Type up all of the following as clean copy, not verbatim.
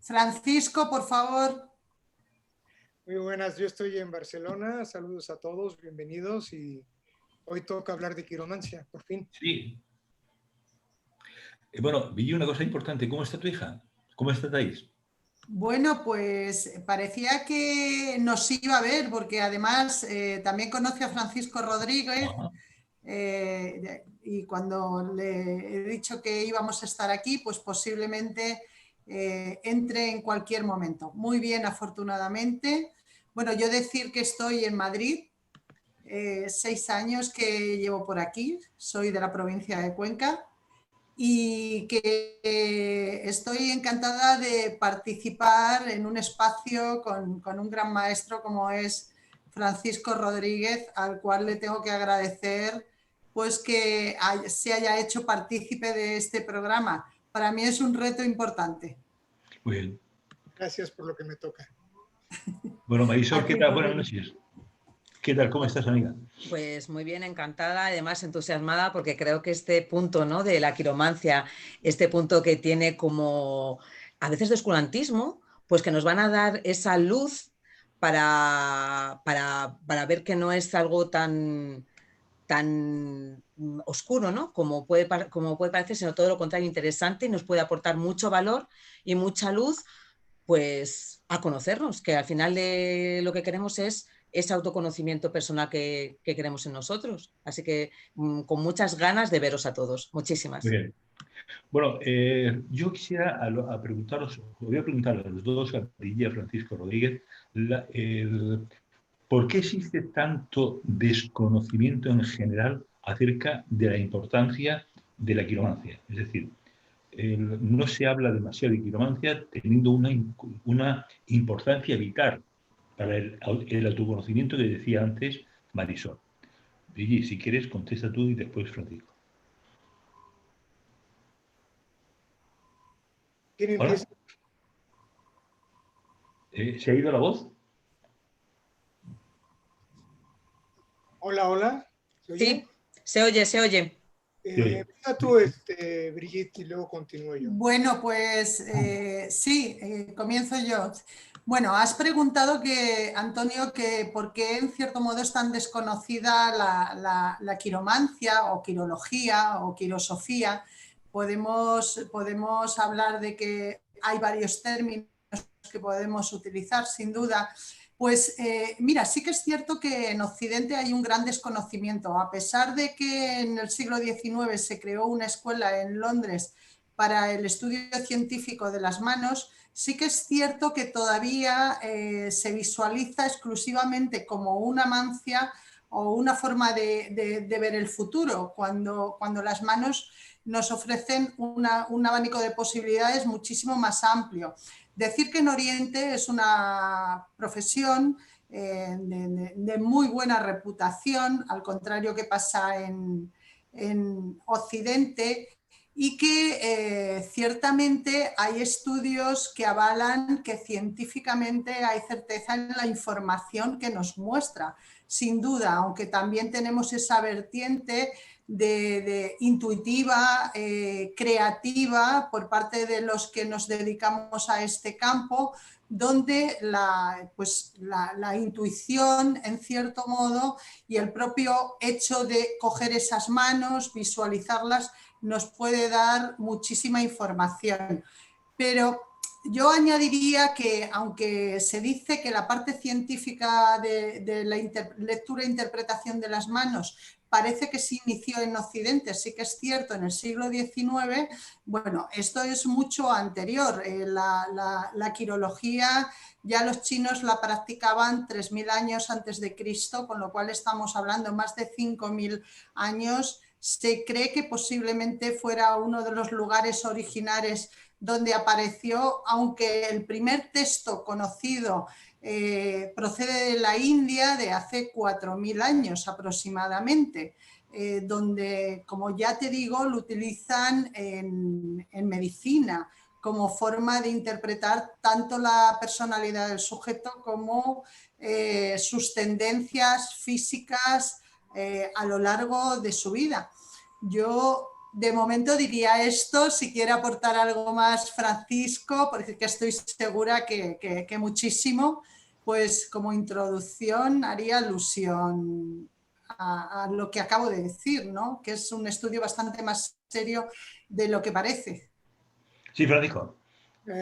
Francisco, por favor. Muy buenas, yo estoy en Barcelona. Saludos a todos, bienvenidos. Y hoy toca hablar de quiromancia, por fin. Sí. Bueno, vi una cosa importante. ¿Cómo está tu hija? ¿Cómo está Thais? Bueno, pues parecía que nos iba a ver, porque además también conoce a Francisco Rodríguez. Y cuando le he dicho que íbamos a estar aquí, pues posiblemente entre en cualquier momento. Muy bien, afortunadamente. Bueno, yo decir que estoy en Madrid, 6 años que llevo por aquí, soy de la provincia de Cuenca y que estoy encantada de participar en un espacio con un gran maestro como es Francisco Rodríguez, al cual le tengo que agradecer pues que se haya hecho partícipe de este programa. Para mí es un reto importante. Muy bien. Gracias por lo que me toca. Bueno, Marisol, ¿qué tal? Buenas noches. ¿Qué tal? ¿Cómo estás, amiga? Pues muy bien, encantada, además entusiasmada, porque creo que este punto, ¿no?, de la quiromancia, este punto que tiene como a veces de oscurantismo, pues que nos van a dar esa luz para ver que no es algo tan oscuro, ¿no?, como puede parecer, sino todo lo contrario, interesante, y nos puede aportar mucho valor y mucha luz, pues a conocernos, que al final de lo que queremos es ese autoconocimiento personal que queremos en nosotros. Así que con muchas ganas de veros a todos. Muchísimas. Muy bien. Bueno, yo quisiera preguntaros, voy a preguntar a los dos, a Brilla y a Francisco Rodríguez, ¿por qué existe tanto desconocimiento en general acerca de la importancia de la quiromancia? Es decir, no se habla demasiado de quiromancia teniendo una importancia vital para el autoconocimiento que decía antes Marisol. Brigi, si quieres, contesta tú y después Francisco. ¿Quién empieza? ¿Se ha ido la voz? Hola, hola. ¿Se oye? Sí, se oye, se oye. Empieza tú, Brigitte, y luego continúo yo. Bueno, pues sí, comienzo yo. Bueno, has preguntado que, Antonio, que por qué en cierto modo es tan desconocida la quiromancia o quirología o quirosofía. Podemos hablar de que hay varios términos que podemos utilizar, sin duda. Pues mira, sí que es cierto que en Occidente hay un gran desconocimiento. A pesar de que en el siglo XIX se creó una escuela en Londres para el estudio científico de las manos, sí que es cierto que todavía se visualiza exclusivamente como una mancia o una forma de ver el futuro, cuando las manos nos ofrecen un abanico de posibilidades muchísimo más amplio. Decir que en Oriente es una profesión de muy buena reputación, al contrario que pasa en Occidente, y que ciertamente hay estudios que avalan que científicamente hay certeza en la información que nos muestra. Sin duda, aunque también tenemos esa vertiente de intuitiva, creativa por parte de los que nos dedicamos a este campo, donde la intuición, en cierto modo, y el propio hecho de coger esas manos, visualizarlas, nos puede dar muchísima información. Pero yo añadiría que, aunque se dice que la parte científica de la lectura e interpretación de las manos parece que se inició en Occidente, sí que es cierto, en el siglo XIX, bueno, esto es mucho anterior. La quirología ya los chinos la practicaban 3.000 años antes de Cristo, con lo cual estamos hablando más de 5.000 años. Se cree que posiblemente fuera uno de los lugares originarios donde apareció, aunque el primer texto conocido procede de la India de hace 4.000 años aproximadamente, donde, como ya te digo, lo utilizan en medicina como forma de interpretar tanto la personalidad del sujeto como sus tendencias físicas a lo largo de su vida. Yo de momento diría esto. Si quiere aportar algo más Francisco, porque estoy segura que muchísimo, pues como introducción haría alusión a lo que acabo de decir, ¿no? Que es un estudio bastante más serio de lo que parece. Sí, Francisco.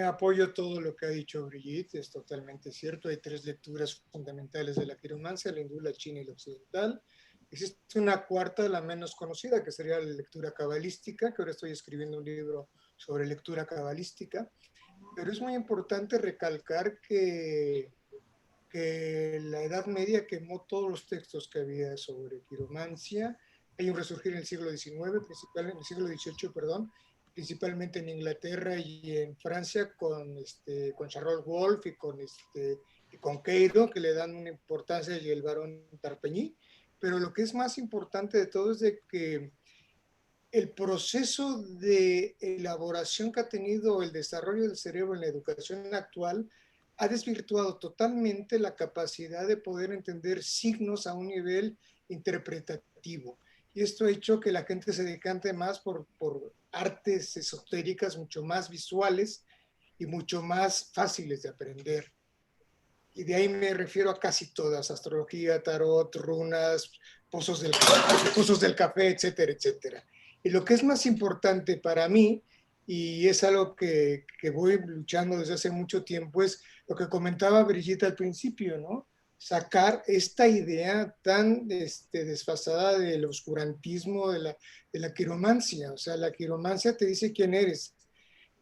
Apoyo todo lo que ha dicho Brigitte, es totalmente cierto. Hay 3 lecturas fundamentales de la quiromancia: la hindú, la china y la occidental. Existe una cuarta, la menos conocida, que sería la lectura cabalística, que ahora estoy escribiendo un libro sobre lectura cabalística. Pero es muy importante recalcar que la Edad Media quemó todos los textos que había sobre quiromancia. Hay un resurgir en el siglo XIX, en el siglo XVIII, perdón, principalmente en Inglaterra y en Francia con Charles Wolff y con Queiro, que le dan una importancia, y el barón d'Arpigny. Pero lo que es más importante de todo es de que el proceso de elaboración que ha tenido el desarrollo del cerebro en la educación actual ha desvirtuado totalmente la capacidad de poder entender signos a un nivel interpretativo. Y esto ha hecho que la gente se decante más por artes esotéricas mucho más visuales y mucho más fáciles de aprender. Y de ahí me refiero a casi todas: astrología, tarot, runas, pozos del café, etcétera, etcétera. Y lo que es más importante para mí, y es algo que voy luchando desde hace mucho tiempo, es lo que comentaba Brigitte al principio, ¿no? Sacar esta idea tan desfasada del oscurantismo de la quiromancia. O sea, la quiromancia te dice quién eres.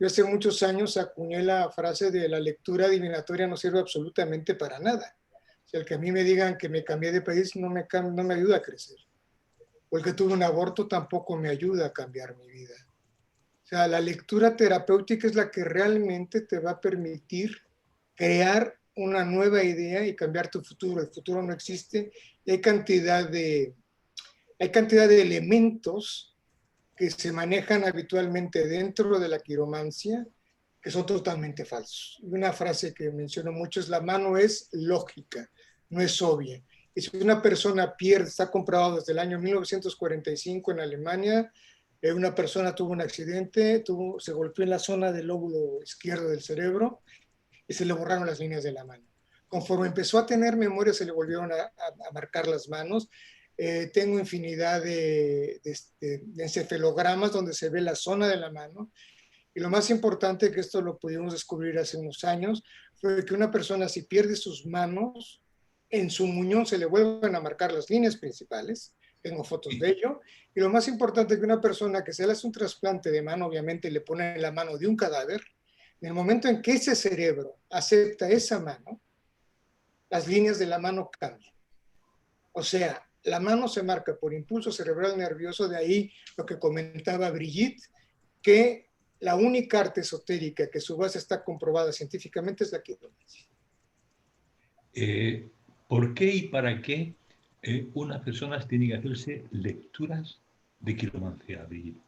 Yo hace muchos años acuñé la frase de la lectura adivinatoria no sirve absolutamente para nada. O sea, el que a mí me digan que me cambié de país no me ayuda a crecer. O el que tuve un aborto tampoco me ayuda a cambiar mi vida. O sea, la lectura terapéutica es la que realmente te va a permitir crear una nueva idea y cambiar tu futuro. El futuro no existe y hay cantidad de elementos que se manejan habitualmente dentro de la quiromancia que son totalmente falsos. Y una frase que menciono mucho es: la mano es lógica, no es obvia. Y si una persona pierde, está comprobado desde el año 1945 en Alemania, una persona tuvo un accidente, se golpeó en la zona del lóbulo izquierdo del cerebro y se le borraron las líneas de la mano. Conforme empezó a tener memoria, se le volvieron a marcar las manos. Tengo infinidad de encefalogramas donde se ve la zona de la mano. Y lo más importante, que esto lo pudimos descubrir hace unos años, fue que una persona, si pierde sus manos, en su muñón se le vuelven a marcar las líneas principales. Tengo fotos de ello. Y lo más importante, que una persona que se le hace un trasplante de mano, obviamente le pone en la mano de un cadáver, en el momento en que ese cerebro acepta esa mano, las líneas de la mano cambian. O sea, la mano se marca por impulso cerebral nervioso. De ahí lo que comentaba Brigitte, que la única arte esotérica que su base está comprobada científicamente es la quiromancia. ¿Por qué y para qué unas personas tienen que hacerse lecturas de quiromancia, Brigitte?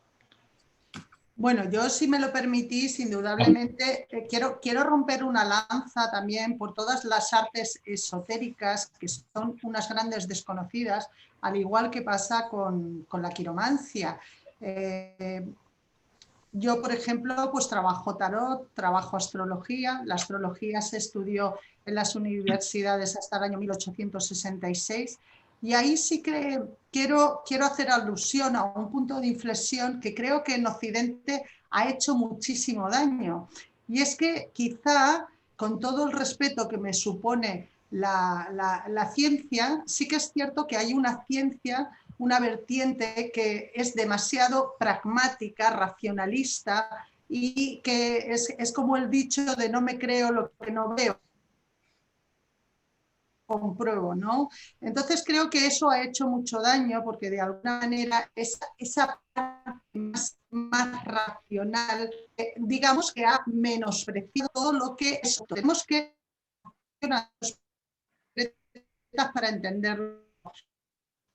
Bueno, yo, si me lo permitís, indudablemente quiero romper una lanza también por todas las artes esotéricas, que son unas grandes desconocidas, al igual que pasa con la quiromancia. Yo, por ejemplo, pues trabajo tarot, trabajo astrología. La astrología se estudió en las universidades hasta el año 1866. Y ahí sí que quiero hacer alusión a un punto de inflexión que creo que en Occidente ha hecho muchísimo daño. Y es que quizá, con todo el respeto que me supone la ciencia, sí que es cierto que hay una ciencia, una vertiente que es demasiado pragmática, racionalista, y que es como el dicho de no me creo lo que no veo, compruebo, ¿no? Entonces creo que eso ha hecho mucho daño, porque de alguna manera esa parte más racional, digamos que ha menospreciado todo lo que es. Tenemos que para entenderlo.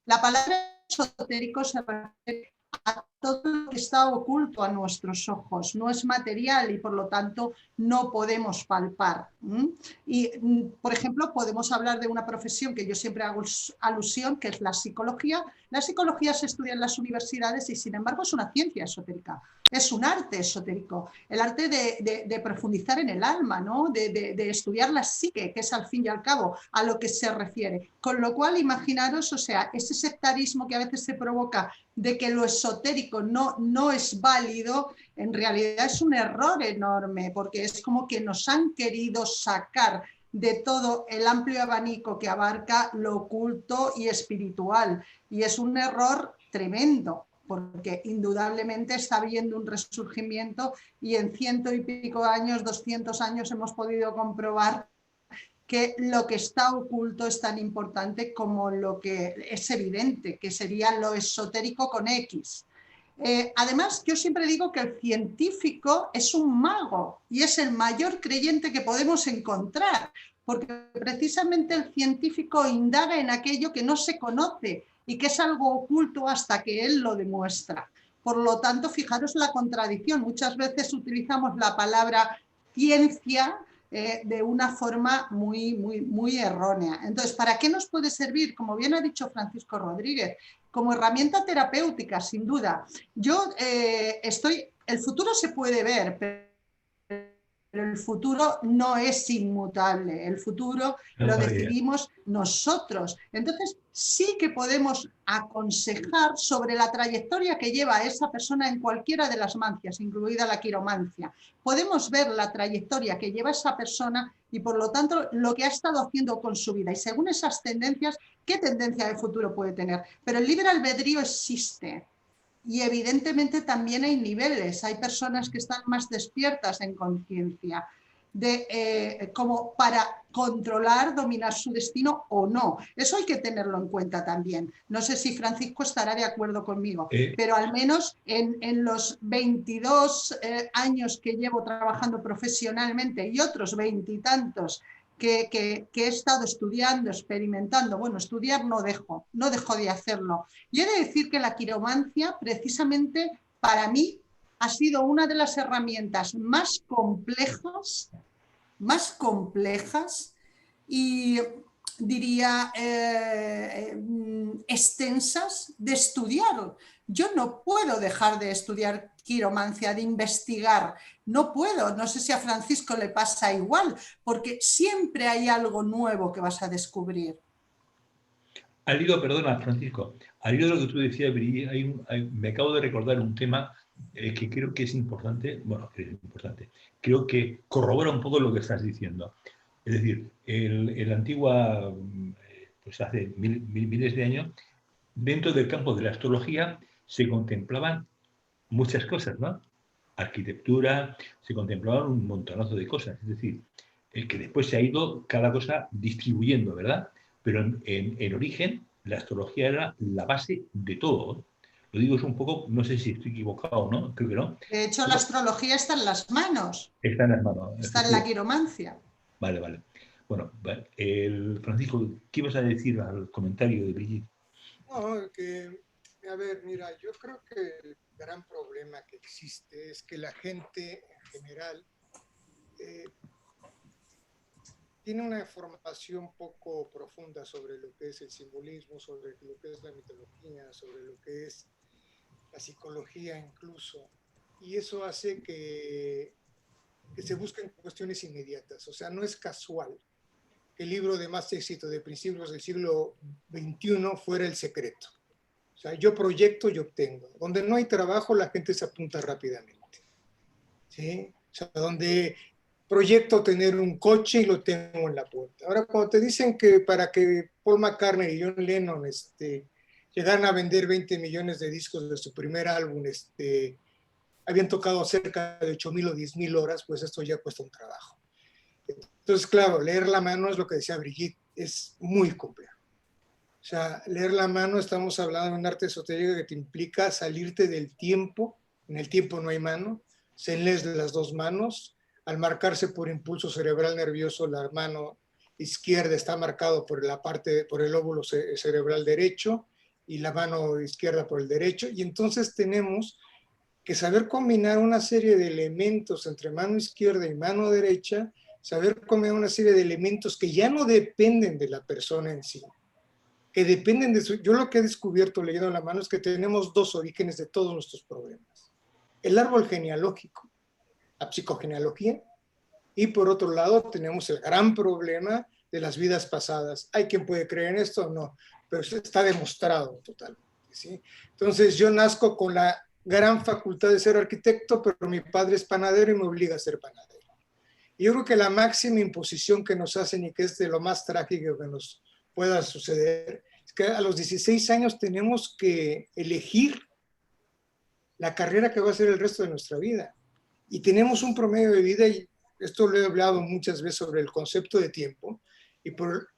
La palabra esotérico se refiere a todo lo que está oculto a nuestros ojos, no es material y por lo tanto no podemos palpar. Y, por ejemplo, podemos hablar de una profesión que yo siempre hago alusión, que es la psicología. La psicología se estudia en las universidades y, sin embargo, es una ciencia esotérica. Es un arte esotérico, el arte de profundizar en el alma, ¿no? de estudiar la psique, que es al fin y al cabo a lo que se refiere. Con lo cual, imaginaros, o sea, ese sectarismo que a veces se provoca de que lo esotérico no es válido, en realidad es un error enorme, porque es como que nos han querido sacar de todo el amplio abanico que abarca lo oculto y espiritual. Y es un error tremendo, porque indudablemente está habiendo un resurgimiento y en 100 y pico años, 200 años hemos podido comprobar que lo que está oculto es tan importante como lo que es evidente, que sería lo esotérico con X. Además, yo siempre digo que el científico es un mago y es el mayor creyente que podemos encontrar, porque precisamente el científico indaga en aquello que no se conoce y que es algo oculto hasta que él lo demuestra. Por lo tanto, fijaros la contradicción. Muchas veces utilizamos la palabra ciencia de una forma muy errónea. Entonces, ¿para qué nos puede servir? Como bien ha dicho Francisco Rodríguez, como herramienta terapéutica, sin duda. El futuro se puede ver, pero el futuro no es inmutable, el futuro lo decidimos nosotros. Entonces, sí que podemos aconsejar sobre la trayectoria que lleva a esa persona en cualquiera de las mancias, incluida la quiromancia. Podemos ver la trayectoria que lleva esa persona y, por lo tanto, lo que ha estado haciendo con su vida. Y según esas tendencias, ¿qué tendencia de futuro puede tener? Pero el libre albedrío existe. Y evidentemente también hay niveles, hay personas que están más despiertas en conciencia, como para controlar, dominar su destino o no. Eso hay que tenerlo en cuenta también. No sé si Francisco estará de acuerdo conmigo, pero al menos en los 22 años que llevo trabajando profesionalmente y otros 20 y tantos que he estado estudiando, experimentando, bueno, estudiar no dejo de hacerlo. Y he de decir que la quiromancia, precisamente, para mí, ha sido una de las herramientas más complejas y, diría, extensas de estudiar. Yo no puedo dejar de estudiar quiromancia, de investigar. No puedo, no sé si a Francisco le pasa igual, porque siempre hay algo nuevo que vas a descubrir. Al hilo, perdona, Francisco, al hilo de lo que tú decías, me acabo de recordar un tema que creo que es importante, creo que corrobora un poco lo que estás diciendo. Es decir, en la antigua, pues hace miles de años, dentro del campo de la astrología se contemplaban muchas cosas, ¿no? Arquitectura, se contemplaban un montonazo de cosas, es decir, que después se ha ido cada cosa distribuyendo, ¿verdad? Pero en origen, la astrología era la base de todo. Lo digo es un poco, no sé si estoy equivocado o no, creo que no. De hecho, la astrología está en las manos. Está en las manos. Está en la quiromancia. Vale. Bueno, Francisco, ¿qué ibas a decir al comentario de Brigitte? No, a ver, mira, yo creo que el gran problema que existe es que la gente en general tiene una información poco profunda sobre lo que es el simbolismo, sobre lo que es la mitología, sobre lo que es la psicología incluso, y eso hace que se busquen cuestiones inmediatas. O sea, no es casual que el libro de más éxito de principios del siglo XXI fuera El Secreto. O sea, yo proyecto y obtengo. Donde no hay trabajo, la gente se apunta rápidamente. ¿Sí? O sea, donde proyecto tener un coche y lo tengo en la puerta. Ahora, cuando te dicen que para que Paul McCartney y John Lennon llegaran a vender 20 millones de discos de su primer álbum, habían tocado cerca de 8,000 o 10,000 horas, pues esto ya cuesta un trabajo. Entonces, claro, leer la mano es lo que decía Brigitte, es muy complejo. O sea, leer la mano, estamos hablando de un arte esotérico que te implica salirte del tiempo. En el tiempo no hay mano, se lees de las dos manos. Al marcarse por impulso cerebral nervioso, la mano izquierda está marcado por el lóbulo cerebral derecho y la mano izquierda por el derecho, y entonces tenemos que saber combinar una serie de elementos entre mano izquierda y mano derecha, saber combinar una serie de elementos que ya no dependen de la persona en sí, que dependen de su... Yo lo que he descubierto leyendo la mano es que tenemos dos orígenes de todos nuestros problemas. El árbol genealógico, la psicogenealogía, y por otro lado tenemos el gran problema de las vidas pasadas. ¿Hay quien puede creer en esto? No, pero está demostrado totalmente, ¿sí? Entonces yo nazco con la gran facultad de ser arquitecto, pero mi padre es panadero y me obliga a ser panadero. Y yo creo que la máxima imposición que nos hacen y que es de lo más trágico que nos pueda suceder es que a los 16 años tenemos que elegir la carrera que va a ser el resto de nuestra vida. Y tenemos un promedio de vida, y esto lo he hablado muchas veces sobre el concepto de tiempo, y por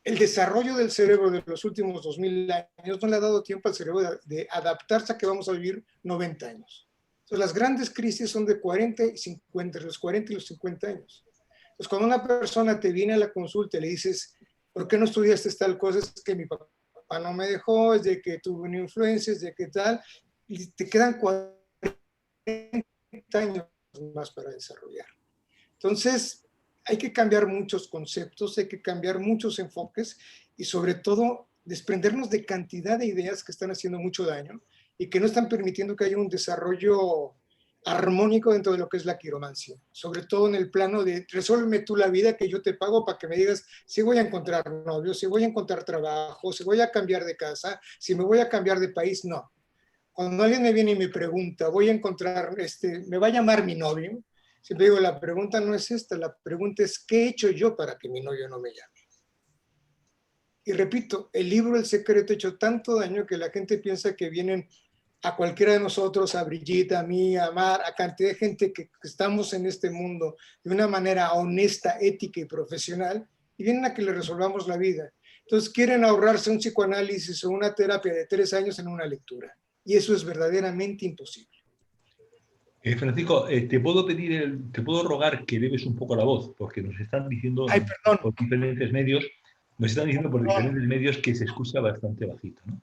el desarrollo del cerebro de los últimos 2000 años no le ha dado tiempo al cerebro de adaptarse a que vamos a vivir 90 años. Entonces, las grandes crisis son de 40 y 50, los 40 y los 50 años. Entonces, cuando una persona te viene a la consulta y le dices, ¿por qué no estudiaste tal cosa? Es que mi papá no me dejó, es de que tuve una influencia, es de que tal, y te quedan 40 años más para desarrollar. Entonces, hay que cambiar muchos conceptos, hay que cambiar muchos enfoques y sobre todo desprendernos de cantidad de ideas que están haciendo mucho daño y que no están permitiendo que haya un desarrollo armónico dentro de lo que es la quiromancia. Sobre todo en el plano de resuélveme tú la vida que yo te pago para que me digas si voy a encontrar novio, si voy a encontrar trabajo, si voy a cambiar de casa, si me voy a cambiar de país. No. Cuando alguien me viene y me pregunta, voy a encontrar, me va a llamar mi novio, siempre digo, la pregunta no es esta, la pregunta es, ¿qué he hecho yo para que mi novio no me llame? Y repito, el libro El Secreto ha hecho tanto daño que la gente piensa que vienen a cualquiera de nosotros, a Brigitte, a mí, a Mar, a cantidad de gente que estamos en este mundo de una manera honesta, ética y profesional, y vienen a que le resolvamos la vida. Entonces quieren ahorrarse un psicoanálisis o una terapia de 3 años en una lectura. Y eso es verdaderamente imposible. Francisco, te puedo rogar que leves un poco la voz, porque nos están diciendo por diferentes medios, que se escucha bastante bajito, ¿no?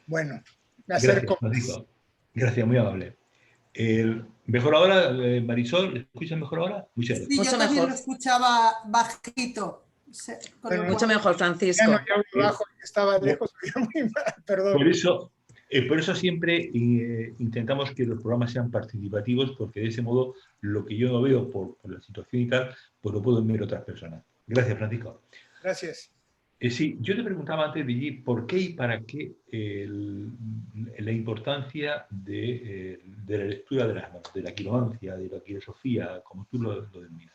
Bueno, me acerco. acerco. Gracias, Francisco. Gracias, muy amable. ¿Mejor ahora, Marisol? ¿Le escuchas mejor ahora? Muchas gracias. Sí, yo también lo escuchaba bajito. Bueno, mucho mejor, Francisco. Ya no, bajo, estaba lejos, muy mal, perdón. Por eso siempre intentamos que los programas sean participativos, porque de ese modo lo que yo no veo por la situación y tal, pues lo pueden ver otras personas. Gracias, Francisco. Gracias. Sí, yo te preguntaba antes, Brigitte, ¿por qué y para qué la importancia de la lectura de la quiromancia, de la quirosofía, como tú lo denominas?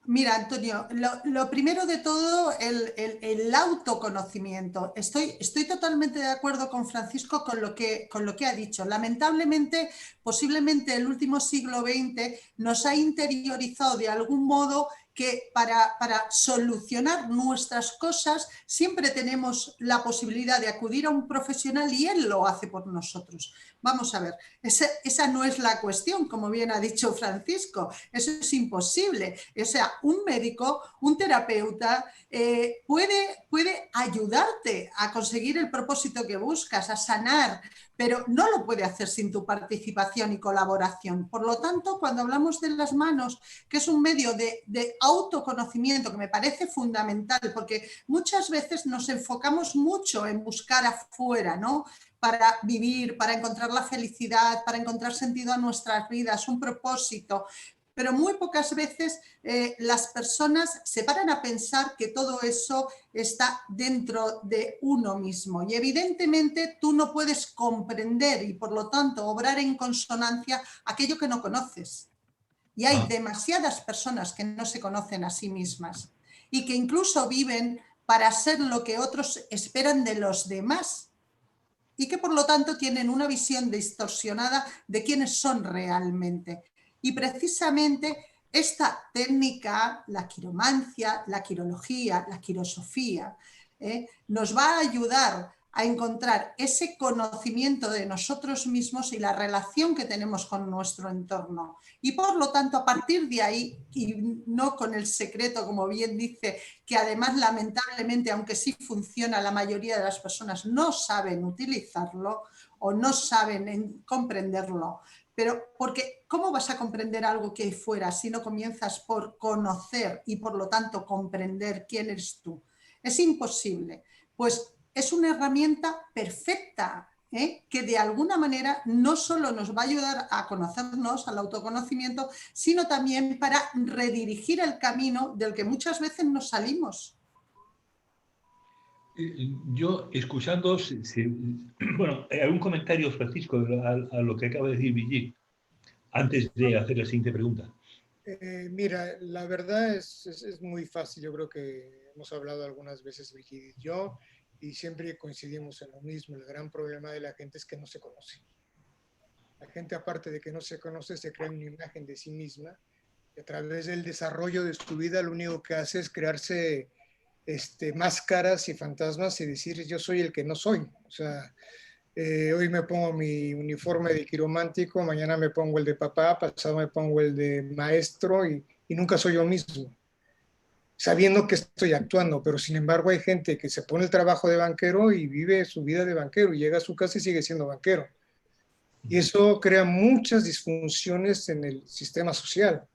Mira, Antonio, lo primero de todo, el autoconocimiento. Estoy totalmente de acuerdo con Francisco con lo que ha dicho. Lamentablemente, posiblemente el último siglo XX nos ha interiorizado de algún modo que para solucionar nuestras cosas siempre tenemos la posibilidad de acudir a un profesional y él lo hace por nosotros. Vamos a ver, esa no es la cuestión, como bien ha dicho Francisco, eso es imposible. O sea, un médico, un terapeuta puede ayudarte a conseguir el propósito que buscas, a sanar, pero no lo puede hacer sin tu participación y colaboración. Por lo tanto, cuando hablamos de las manos, que es un medio de autoconocimiento que me parece fundamental, porque muchas veces nos enfocamos mucho en buscar afuera, ¿no? Para vivir, para encontrar la felicidad, para encontrar sentido a nuestras vidas, un propósito. Pero muy pocas veces las personas se paran a pensar que todo eso está dentro de uno mismo. Y evidentemente tú no puedes comprender y por lo tanto obrar en consonancia aquello que no conoces. Y hay demasiadas personas que no se conocen a sí mismas y que incluso viven para ser lo que otros esperan de los demás y que por lo tanto tienen una visión distorsionada de quiénes son realmente. Y precisamente esta técnica, la quiromancia, la quirología, la quirosofía, nos va a ayudar a encontrar ese conocimiento de nosotros mismos y la relación que tenemos con nuestro entorno. Y por lo tanto, a partir de ahí, y no con el secreto, como bien dice, que además lamentablemente, aunque sí funciona, la mayoría de las personas no saben utilizarlo o no saben comprenderlo. Pero porque, ¿cómo vas a comprender algo que hay fuera si no comienzas por conocer y por lo tanto comprender quién eres tú? Es imposible. Pues es una herramienta perfecta, que de alguna manera no solo nos va a ayudar a conocernos, al autoconocimiento, sino también para redirigir el camino del que muchas veces nos salimos. Yo, escuchando, bueno, ¿algún comentario, Francisco, a lo que acaba de decir Brigitte, antes de hacer la siguiente pregunta? Mira, la verdad es muy fácil. Yo creo que hemos hablado algunas veces, Brigitte y yo, y siempre coincidimos en lo mismo. El gran problema de la gente es que no se conoce. La gente, aparte de que no se conoce, se crea una imagen de sí misma, y a través del desarrollo de su vida lo único que hace es crearse máscaras y fantasmas y decir yo soy el que no soy. O sea, hoy me pongo mi uniforme de quiromántico, mañana me pongo el de papá, pasado me pongo el de maestro y nunca soy yo mismo, sabiendo que estoy actuando. Pero sin embargo hay gente que se pone el trabajo de banquero y vive su vida de banquero y llega a su casa y sigue siendo banquero. Y eso crea muchas disfunciones en el sistema social.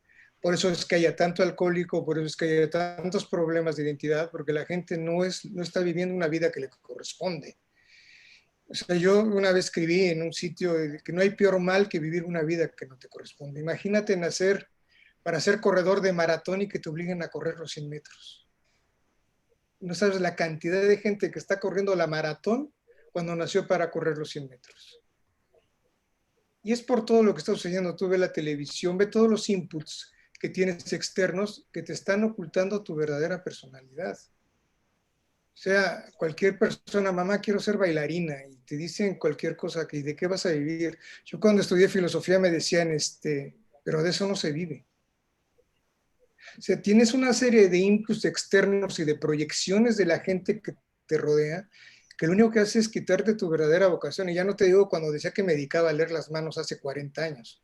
Por eso es que haya tanto alcohólico, por eso es que haya tantos problemas de identidad, porque la gente no está viviendo una vida que le corresponde. O sea, yo una vez escribí en un sitio que no hay peor mal que vivir una vida que no te corresponde. Imagínate nacer para ser corredor de maratón y que te obliguen a correr los 100 metros. No sabes la cantidad de gente que está corriendo la maratón cuando nació para correr los 100 metros. Y es por todo lo que está sucediendo. Tú ves la televisión, ve todos los inputs que tienes externos que te están ocultando tu verdadera personalidad. O sea, cualquier persona, mamá, quiero ser bailarina, y te dicen cualquier cosa, que ¿de qué vas a vivir? Yo cuando estudié filosofía me decían, pero de eso no se vive. O sea, tienes una serie de inputs externos y de proyecciones de la gente que te rodea, que lo único que hace es quitarte tu verdadera vocación. Y ya no te digo cuando decía que me dedicaba a leer las manos hace 40 años.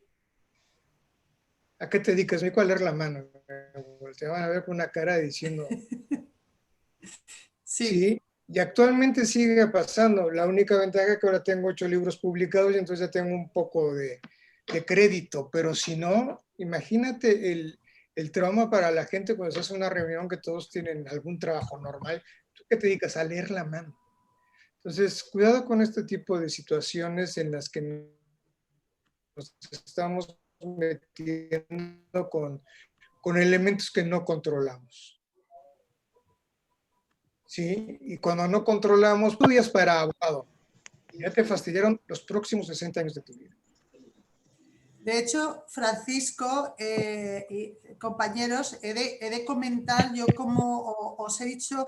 ¿A qué te dedicas? Me dedico a leer la mano. Te van a ver con una cara diciendo... Sí, y actualmente sigue pasando. La única ventaja es que ahora tengo 8 libros publicados y entonces ya tengo un poco de crédito, pero si no, imagínate el trauma para la gente cuando se hace una reunión que todos tienen algún trabajo normal. ¿Tú qué te dedicas? A leer la mano. Entonces, cuidado con este tipo de situaciones en las que nos estamos metiendo con elementos que no controlamos. ¿Sí? Y cuando no controlamos, estudias para abogado. Y ya te fastidiaron los próximos 60 años de tu vida. De hecho, Francisco y compañeros, he de comentar, yo como os he dicho,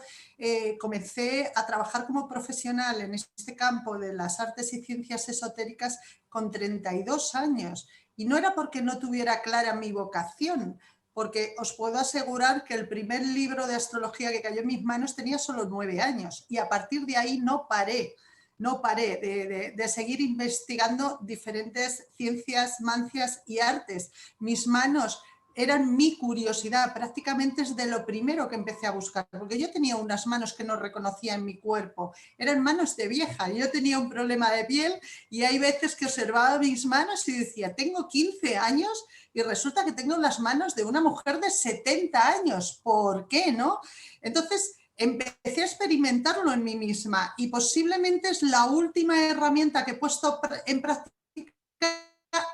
comencé a trabajar como profesional en este campo de las artes y ciencias esotéricas con 32 años. Y no era porque no tuviera clara mi vocación, porque os puedo asegurar que el primer libro de astrología que cayó en mis manos tenía solo 9 años y a partir de ahí no paré de seguir investigando diferentes ciencias, mancias y artes. Mis manos eran mi curiosidad, prácticamente es de lo primero que empecé a buscar, porque yo tenía unas manos que no reconocía en mi cuerpo, eran manos de vieja, yo tenía un problema de piel y hay veces que observaba mis manos y decía, tengo 15 años y resulta que tengo las manos de una mujer de 70 años, ¿por qué no? Entonces, empecé a experimentarlo en mí misma y posiblemente es la última herramienta que he puesto en práctica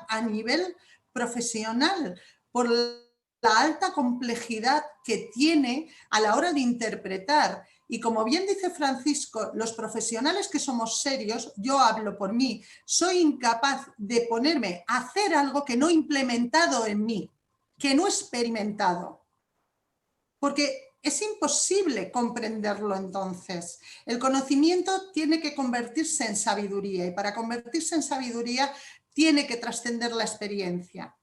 a nivel profesional por la alta complejidad que tiene a la hora de interpretar. Y como bien dice Francisco, los profesionales que somos serios, yo hablo por mí, soy incapaz de ponerme a hacer algo que no he implementado en mí, que no he experimentado. Porque es imposible comprenderlo entonces. El conocimiento tiene que convertirse en sabiduría y para convertirse en sabiduría tiene que trascender la experiencia.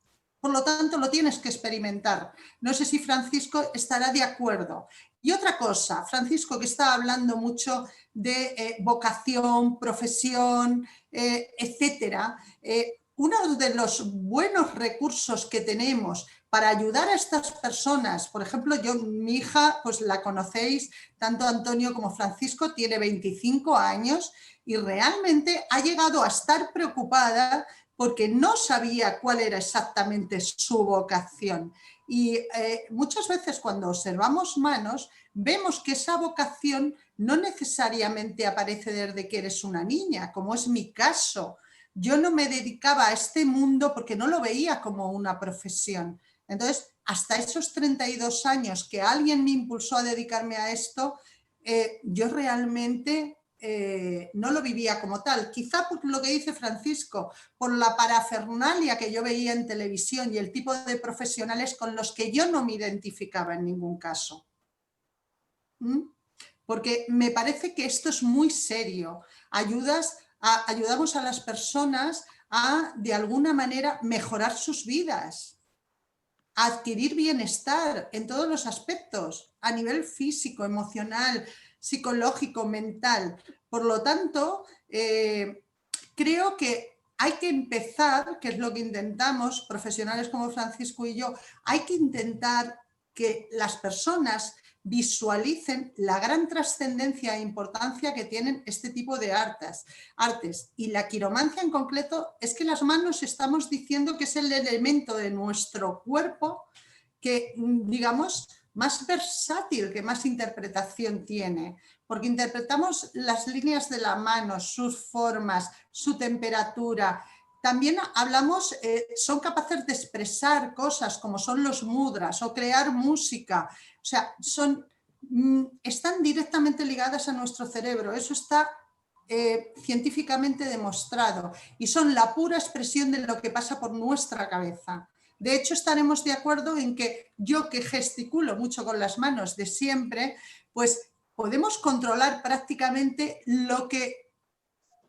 por lo tanto lo tienes que experimentar. No sé si Francisco estará de acuerdo. Y otra cosa, Francisco, que está hablando mucho de vocación, profesión, etcétera. Uno de los buenos recursos que tenemos para ayudar a estas personas, por ejemplo, mi hija, pues la conocéis, tanto Antonio como Francisco, tiene 25 años y realmente ha llegado a estar preocupada porque no sabía cuál era exactamente su vocación. Y muchas veces cuando observamos manos, vemos que esa vocación no necesariamente aparece desde que eres una niña, como es mi caso. Yo no me dedicaba a este mundo porque no lo veía como una profesión. Entonces, hasta esos 32 años que alguien me impulsó a dedicarme a esto, yo realmente no lo vivía como tal. Quizá por lo que dice Francisco, por la parafernalia que yo veía en televisión y el tipo de profesionales con los que yo no me identificaba en ningún caso. Porque me parece que esto es muy serio. Ayudamos a las personas a, de alguna manera, mejorar sus vidas, a adquirir bienestar en todos los aspectos, a nivel físico, emocional, psicológico, mental. Por lo tanto, creo que hay que empezar, que es lo que intentamos, profesionales como Francisco y yo, hay que intentar que las personas visualicen la gran trascendencia e importancia que tienen este tipo de artes. Y la quiromancia en concreto es que las manos estamos diciendo que es el elemento de nuestro cuerpo que, digamos, más versátil, que más interpretación tiene, porque interpretamos las líneas de la mano, sus formas, su temperatura. También hablamos, son capaces de expresar cosas como son los mudras o crear música. O sea, están directamente ligadas a nuestro cerebro. Eso está científicamente demostrado y son la pura expresión de lo que pasa por nuestra cabeza. De hecho, estaremos de acuerdo en que yo, que gesticulo mucho con las manos de siempre, pues podemos controlar prácticamente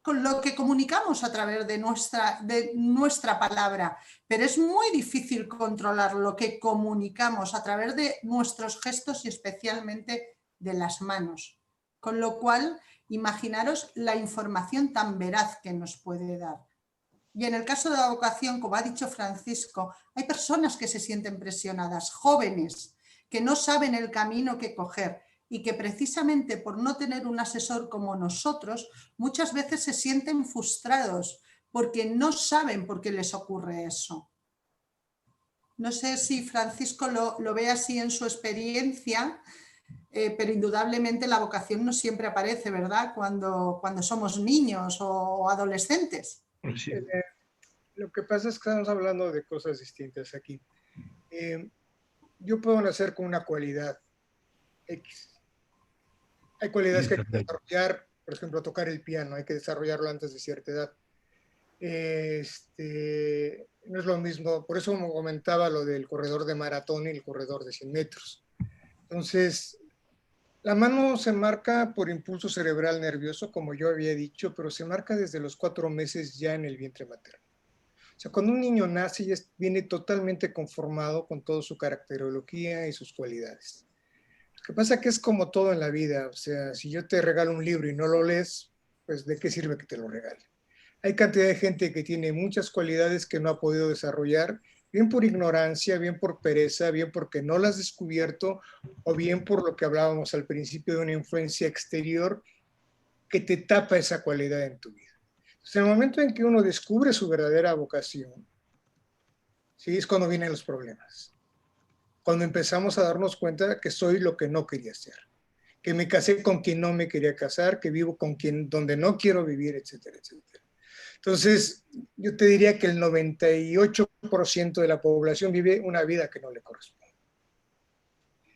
con lo que comunicamos a través de nuestra palabra, pero es muy difícil controlar lo que comunicamos a través de nuestros gestos y especialmente de las manos. Con lo cual, imaginaros la información tan veraz que nos puede dar. Y en el caso de la vocación, como ha dicho Francisco, hay personas que se sienten presionadas, jóvenes, que no saben el camino que coger y que precisamente por no tener un asesor como nosotros, muchas veces se sienten frustrados porque no saben por qué les ocurre eso. No sé si Francisco lo ve así en su experiencia, pero indudablemente la vocación no siempre aparece, ¿verdad? Cuando somos niños o adolescentes. Sí. Lo que pasa es que estamos hablando de cosas distintas aquí. Yo puedo nacer con una cualidad X. Hay cualidades que hay que desarrollar, por ejemplo, tocar el piano, hay que desarrollarlo antes de cierta edad. No es lo mismo, por eso me comentaba lo del corredor de maratón y el corredor de 100 metros. Entonces, la mano se marca por impulso cerebral nervioso, como yo había dicho, pero se marca desde los 4 meses ya en el vientre materno. O sea, cuando un niño nace ya viene totalmente conformado con toda su caracterología y sus cualidades. Lo que pasa es que es como todo en la vida, o sea, si yo te regalo un libro y no lo lees, pues ¿de qué sirve que te lo regale? Hay cantidad de gente que tiene muchas cualidades que no ha podido desarrollar, bien por ignorancia, bien por pereza, bien porque no las has descubierto, o bien por lo que hablábamos al principio de una influencia exterior que te tapa esa cualidad en tu vida. Entonces, en el momento en que uno descubre su verdadera vocación, ¿sí? Es cuando vienen los problemas. Cuando empezamos a darnos cuenta que soy lo que no quería ser, que me casé con quien no me quería casar, que vivo con quien donde no quiero vivir, etcétera, etcétera. Entonces, yo te diría que el 98% de la población vive una vida que no le corresponde.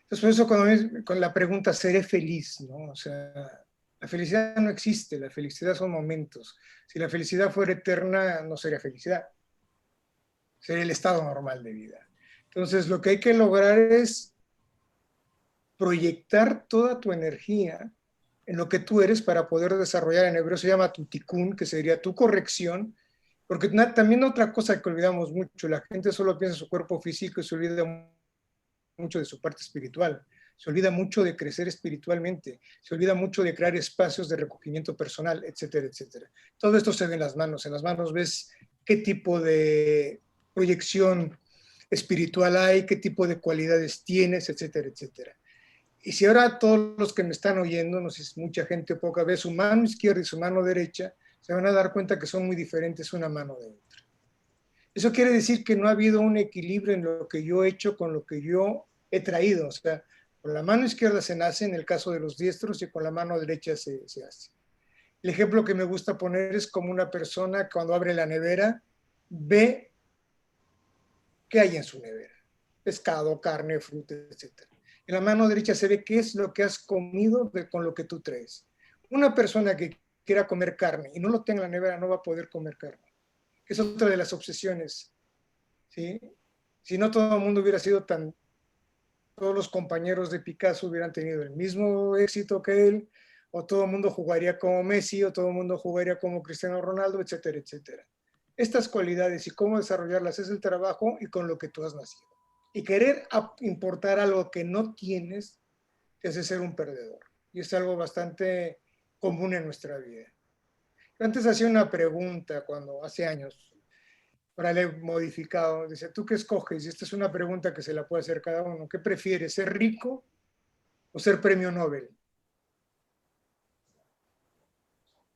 Entonces, por eso con la pregunta, ¿seré feliz? ¿No? O sea, la felicidad no existe, la felicidad son momentos. Si la felicidad fuera eterna, no sería felicidad. Sería el estado normal de vida. Entonces, lo que hay que lograr es proyectar toda tu energía en lo que tú eres para poder desarrollar, en hebreo se llama tu tikkun, que sería tu corrección, Porque también otra cosa que olvidamos mucho, la gente solo piensa en su cuerpo físico y se olvida mucho de su parte espiritual, se olvida mucho de crecer espiritualmente, se olvida mucho de crear espacios de recogimiento personal, etcétera, etcétera. Todo esto se ve en las manos ves qué tipo de proyección espiritual hay, qué tipo de cualidades tienes, etcétera, etcétera. Y si ahora todos los que me están oyendo, no sé si mucha gente o poca, ve su mano izquierda y su mano derecha, se van a dar cuenta que son muy diferentes una mano de otra. Eso quiere decir que no ha habido un equilibrio en lo que yo he hecho con lo que yo he traído. O sea, con la mano izquierda se nace en el caso de los diestros y con la mano derecha se hace. El ejemplo que me gusta poner es como una persona cuando abre la nevera, ve qué hay en su nevera. Pescado, carne, fruta, etc. En la mano derecha se ve qué es lo que has comido con lo que tú traes. Una persona que quiera comer carne y no lo tenga en la nevera no va a poder comer carne. Es otra de las obsesiones, ¿sí? Si no, todo el mundo hubiera sido todos los compañeros de Picasso hubieran tenido el mismo éxito que él, o todo el mundo jugaría como Messi, o todo el mundo jugaría como Cristiano Ronaldo, etcétera, etcétera. Estas cualidades y cómo desarrollarlas es el trabajo y con lo que tú has nacido. Y querer importar algo que no tienes te hace ser un perdedor. Y es algo bastante común en nuestra vida. Antes hacía una pregunta cuando hace años, ahora le he modificado, dice, ¿tú qué escoges? Y esta es una pregunta que se la puede hacer cada uno. ¿Qué prefieres, ser rico o ser premio Nobel?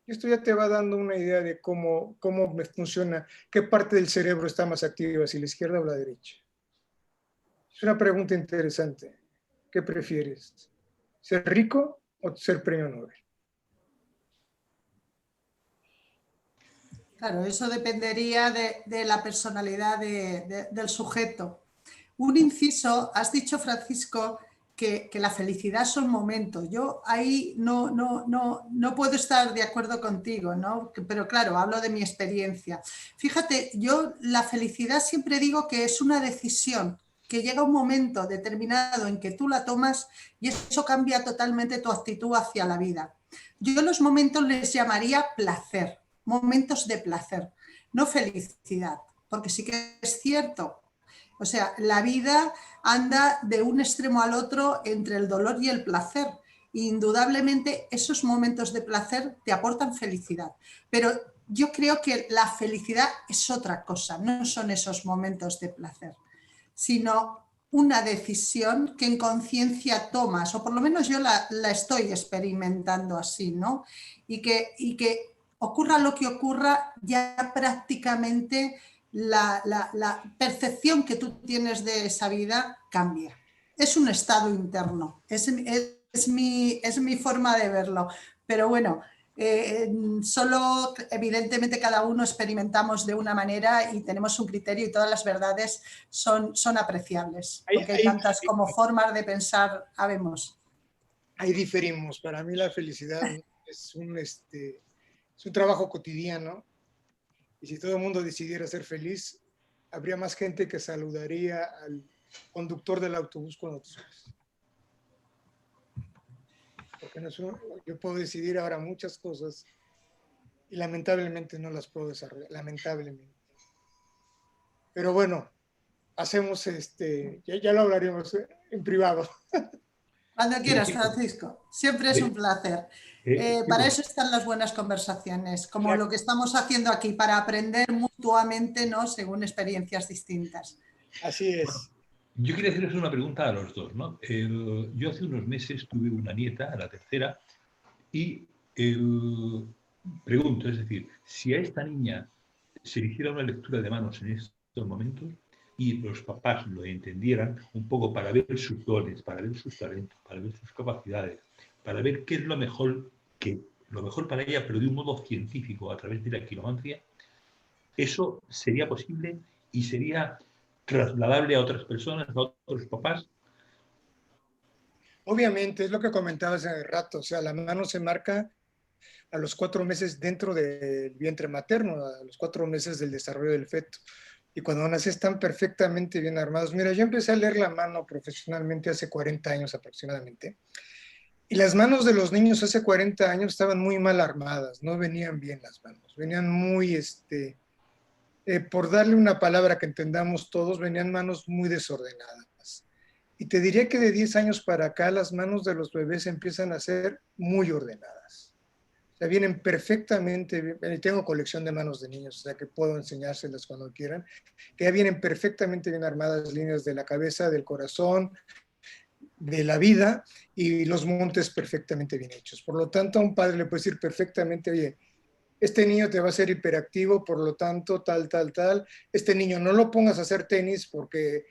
Esto ya te va dando una idea de cómo me funciona, qué parte del cerebro está más activa, si la izquierda o la derecha. Es una pregunta interesante. ¿Qué prefieres? ¿Ser rico o ser premio Nobel? Claro, eso dependería de la personalidad del sujeto. Un inciso, has dicho, Francisco, que la felicidad son momentos. Yo ahí no puedo estar de acuerdo contigo, ¿no? Pero claro, hablo de mi experiencia. Fíjate, yo la felicidad siempre digo que es una decisión, que llega un momento determinado en que tú la tomas y eso cambia totalmente tu actitud hacia la vida. Yo los momentos les llamaría placer, momentos de placer, no felicidad, porque sí que es cierto. O sea, la vida anda de un extremo al otro entre el dolor y el placer. Indudablemente esos momentos de placer te aportan felicidad, pero yo creo que la felicidad es otra cosa, no son esos momentos de placer, sino una decisión que en conciencia tomas, o por lo menos yo la estoy experimentando así, ¿no? Y que ocurra lo que ocurra, ya prácticamente la percepción que tú tienes de esa vida cambia. Es un estado interno, es mi forma de verlo. Pero bueno, solo evidentemente cada uno experimentamos de una manera y tenemos un criterio y todas las verdades son apreciables, porque hay tantas como formas de pensar habemos. Ahí diferimos. Para mí la felicidad es un trabajo cotidiano y si todo el mundo decidiera ser feliz, habría más gente que saludaría al conductor del autobús cuando tú subes. Porque yo puedo decidir ahora muchas cosas y lamentablemente no las puedo desarrollar, lamentablemente. Pero bueno, hacemos ya lo hablaremos en privado. Cuando quieras, Francisco, siempre es un placer. Para eso están las buenas conversaciones, como claro, lo que estamos haciendo aquí, para aprender mutuamente, ¿no? Según experiencias distintas. Así es. Bueno, yo quería hacerles una pregunta a los dos, ¿no? Yo hace unos meses tuve una nieta, la tercera, y pregunto, es decir, si a esta niña se le hiciera una lectura de manos en estos momentos y los papás lo entendieran un poco para ver sus dones, para ver sus talentos, para ver sus capacidades, para ver qué es lo mejor para ella, pero de un modo científico, a través de la quiromancia, eso sería posible y sería trasladable a otras personas, a otros papás. Obviamente, es lo que comentabas hace rato, o sea, la mano se marca a los 4 meses dentro del vientre materno, a los 4 meses del desarrollo del feto. Y cuando nace están perfectamente bien armados. Mira, yo empecé a leer la mano profesionalmente hace 40 años aproximadamente. Y las manos de los niños hace 40 años estaban muy mal armadas, no venían bien las manos, venían muy por darle una palabra que entendamos todos, venían manos muy desordenadas. Y te diría que de 10 años para acá las manos de los bebés empiezan a ser muy ordenadas. O sea, vienen perfectamente, tengo colección de manos de niños, o sea que puedo enseñárselas cuando quieran, que ya vienen perfectamente bien armadas líneas de la cabeza, del corazón, de la vida, y los montes perfectamente bien hechos. Por lo tanto, a un padre le puede decir perfectamente, oye, este niño te va a ser hiperactivo, por lo tanto, tal, tal, tal. Este niño no lo pongas a hacer tenis porque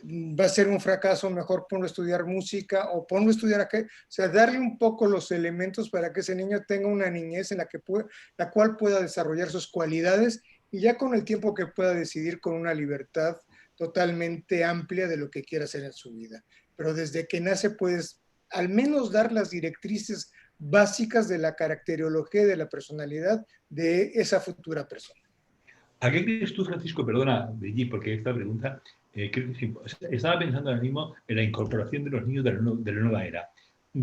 va a ser un fracaso, mejor ponlo a estudiar música o ponlo a estudiar acá. O sea, darle un poco los elementos para que ese niño tenga una niñez en la cual pueda desarrollar sus cualidades y ya con el tiempo que pueda decidir con una libertad totalmente amplia de lo que quiera hacer en su vida. Pero desde que nace puedes al menos dar las directrices básicas de la caracterología y de la personalidad de esa futura persona. ¿A qué crees tú, Francisco? Perdona, Brigitte, porque esta pregunta, estaba pensando ahora mismo en la incorporación de los niños de la nueva era.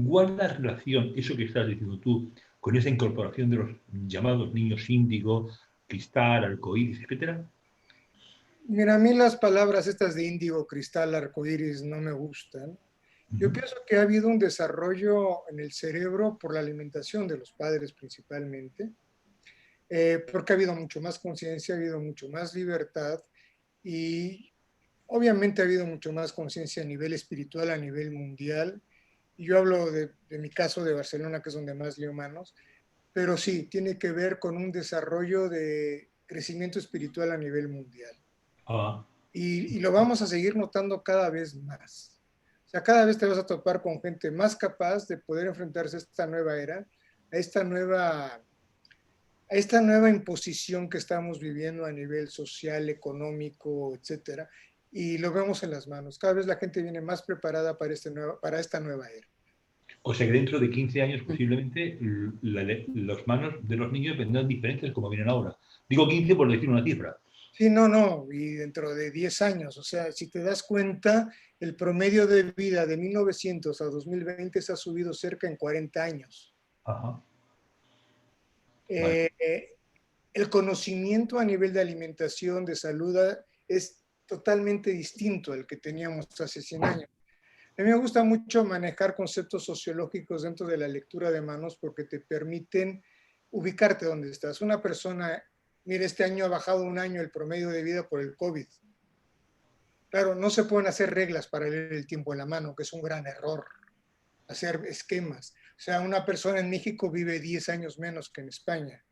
¿Cuál es la relación, eso que estás diciendo tú, con esa incorporación de los llamados niños índigo, cristal, arcoíris, etcétera? Mira, a mí las palabras estas de índigo, cristal, arcoíris no me gustan. Yo pienso que ha habido un desarrollo en el cerebro por la alimentación de los padres principalmente, porque ha habido mucho más conciencia, ha habido mucho más libertad y obviamente ha habido mucho más conciencia a nivel espiritual, a nivel mundial. Y yo hablo de mi caso de Barcelona, que es donde más leo manos, pero sí, tiene que ver con un desarrollo de crecimiento espiritual a nivel mundial. Ah, Y lo vamos a seguir notando cada vez más. O sea, cada vez te vas a topar con gente más capaz de poder enfrentarse a esta nueva era, a esta nueva imposición que estamos viviendo a nivel social, económico, etcétera, y lo vemos en las manos. Cada vez la gente viene más preparada para esta nueva era. o sea que dentro de 15 años posiblemente las manos de los niños vendrán diferentes como vienen ahora. Digo 15 por decir una cifra. Sí, no, y dentro de 10 años, o sea, si te das cuenta, el promedio de vida de 1900 a 2020 se ha subido cerca en 40 años. Ajá. Vale. El conocimiento a nivel de alimentación, de salud, es totalmente distinto al que teníamos hace 100 años. A mí me gusta mucho manejar conceptos sociológicos dentro de la lectura de manos porque te permiten ubicarte donde estás. Una persona, mire, este año ha bajado un año el promedio de vida por el COVID. Claro, no se pueden hacer reglas para leer el tiempo en la mano, que es un gran error. Hacer esquemas. O sea, una persona en México vive 10 años menos que en España.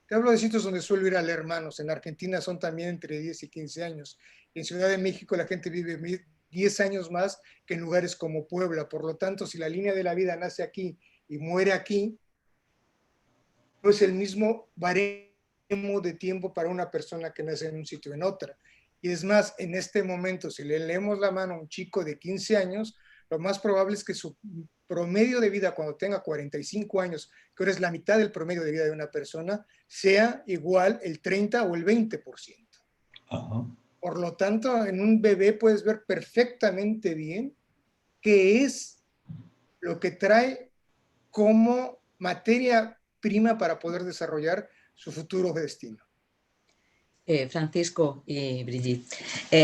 Te hablo de sitios donde suelo ir a leer manos. En Argentina son también entre 10 y 15 años. En Ciudad de México la gente vive 10 años más que en lugares como Puebla. Por lo tanto, si la línea de la vida nace aquí y muere aquí, no es el mismo baremo de tiempo para una persona que nace en un sitio o en otra. Y es más, en este momento, si le leemos la mano a un chico de 15 años, lo más probable es que su promedio de vida cuando tenga 45 años, que ahora es la mitad del promedio de vida de una persona, sea igual el 30 o el 20%. Ajá. Por lo tanto, en un bebé puedes ver perfectamente bien qué es lo que trae como materia prima para poder desarrollar su futuro destino. Francisco y Brigitte,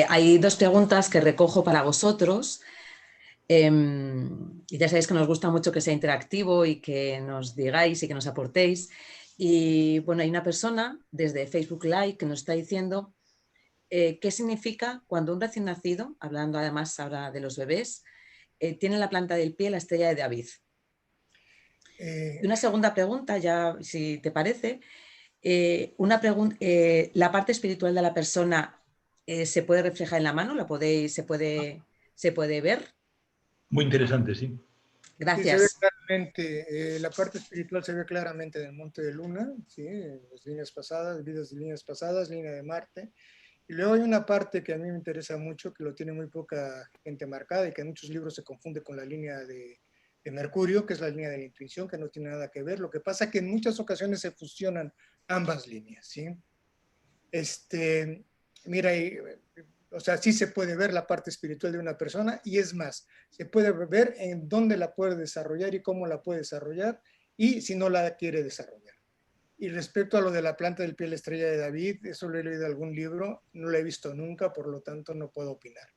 hay dos preguntas que recojo para vosotros. Y ya sabéis que nos gusta mucho que sea interactivo y que nos digáis y que nos aportéis. Y bueno, hay una persona desde Facebook Live que nos está diciendo qué significa cuando un recién nacido, hablando además ahora de los bebés, tiene en la planta del pie la estrella de David. Y una segunda pregunta, ya si te parece, ¿la parte espiritual de la persona se puede reflejar en la mano? ¿Se puede ver? Muy interesante, sí. Sí, se ve Gracias. claramente, la parte espiritual se ve claramente en el Monte de Luna, ¿sí? En las líneas pasadas, vidas de líneas pasadas, línea de Marte. Y luego hay una parte que a mí me interesa mucho, que lo tiene muy poca gente marcada y que en muchos libros se confunde con la línea de Mercurio, que es la línea de la intuición, que no tiene nada que ver. Lo que pasa es que en muchas ocasiones se fusionan ambas líneas, ¿sí? Mira, o sea, sí se puede ver la parte espiritual de una persona y es más, se puede ver en dónde la puede desarrollar y cómo la puede desarrollar y si no la quiere desarrollar. Y respecto a lo de la planta del pie, la estrella de David, eso lo he leído en algún libro, no lo he visto nunca, por lo tanto no puedo opinar.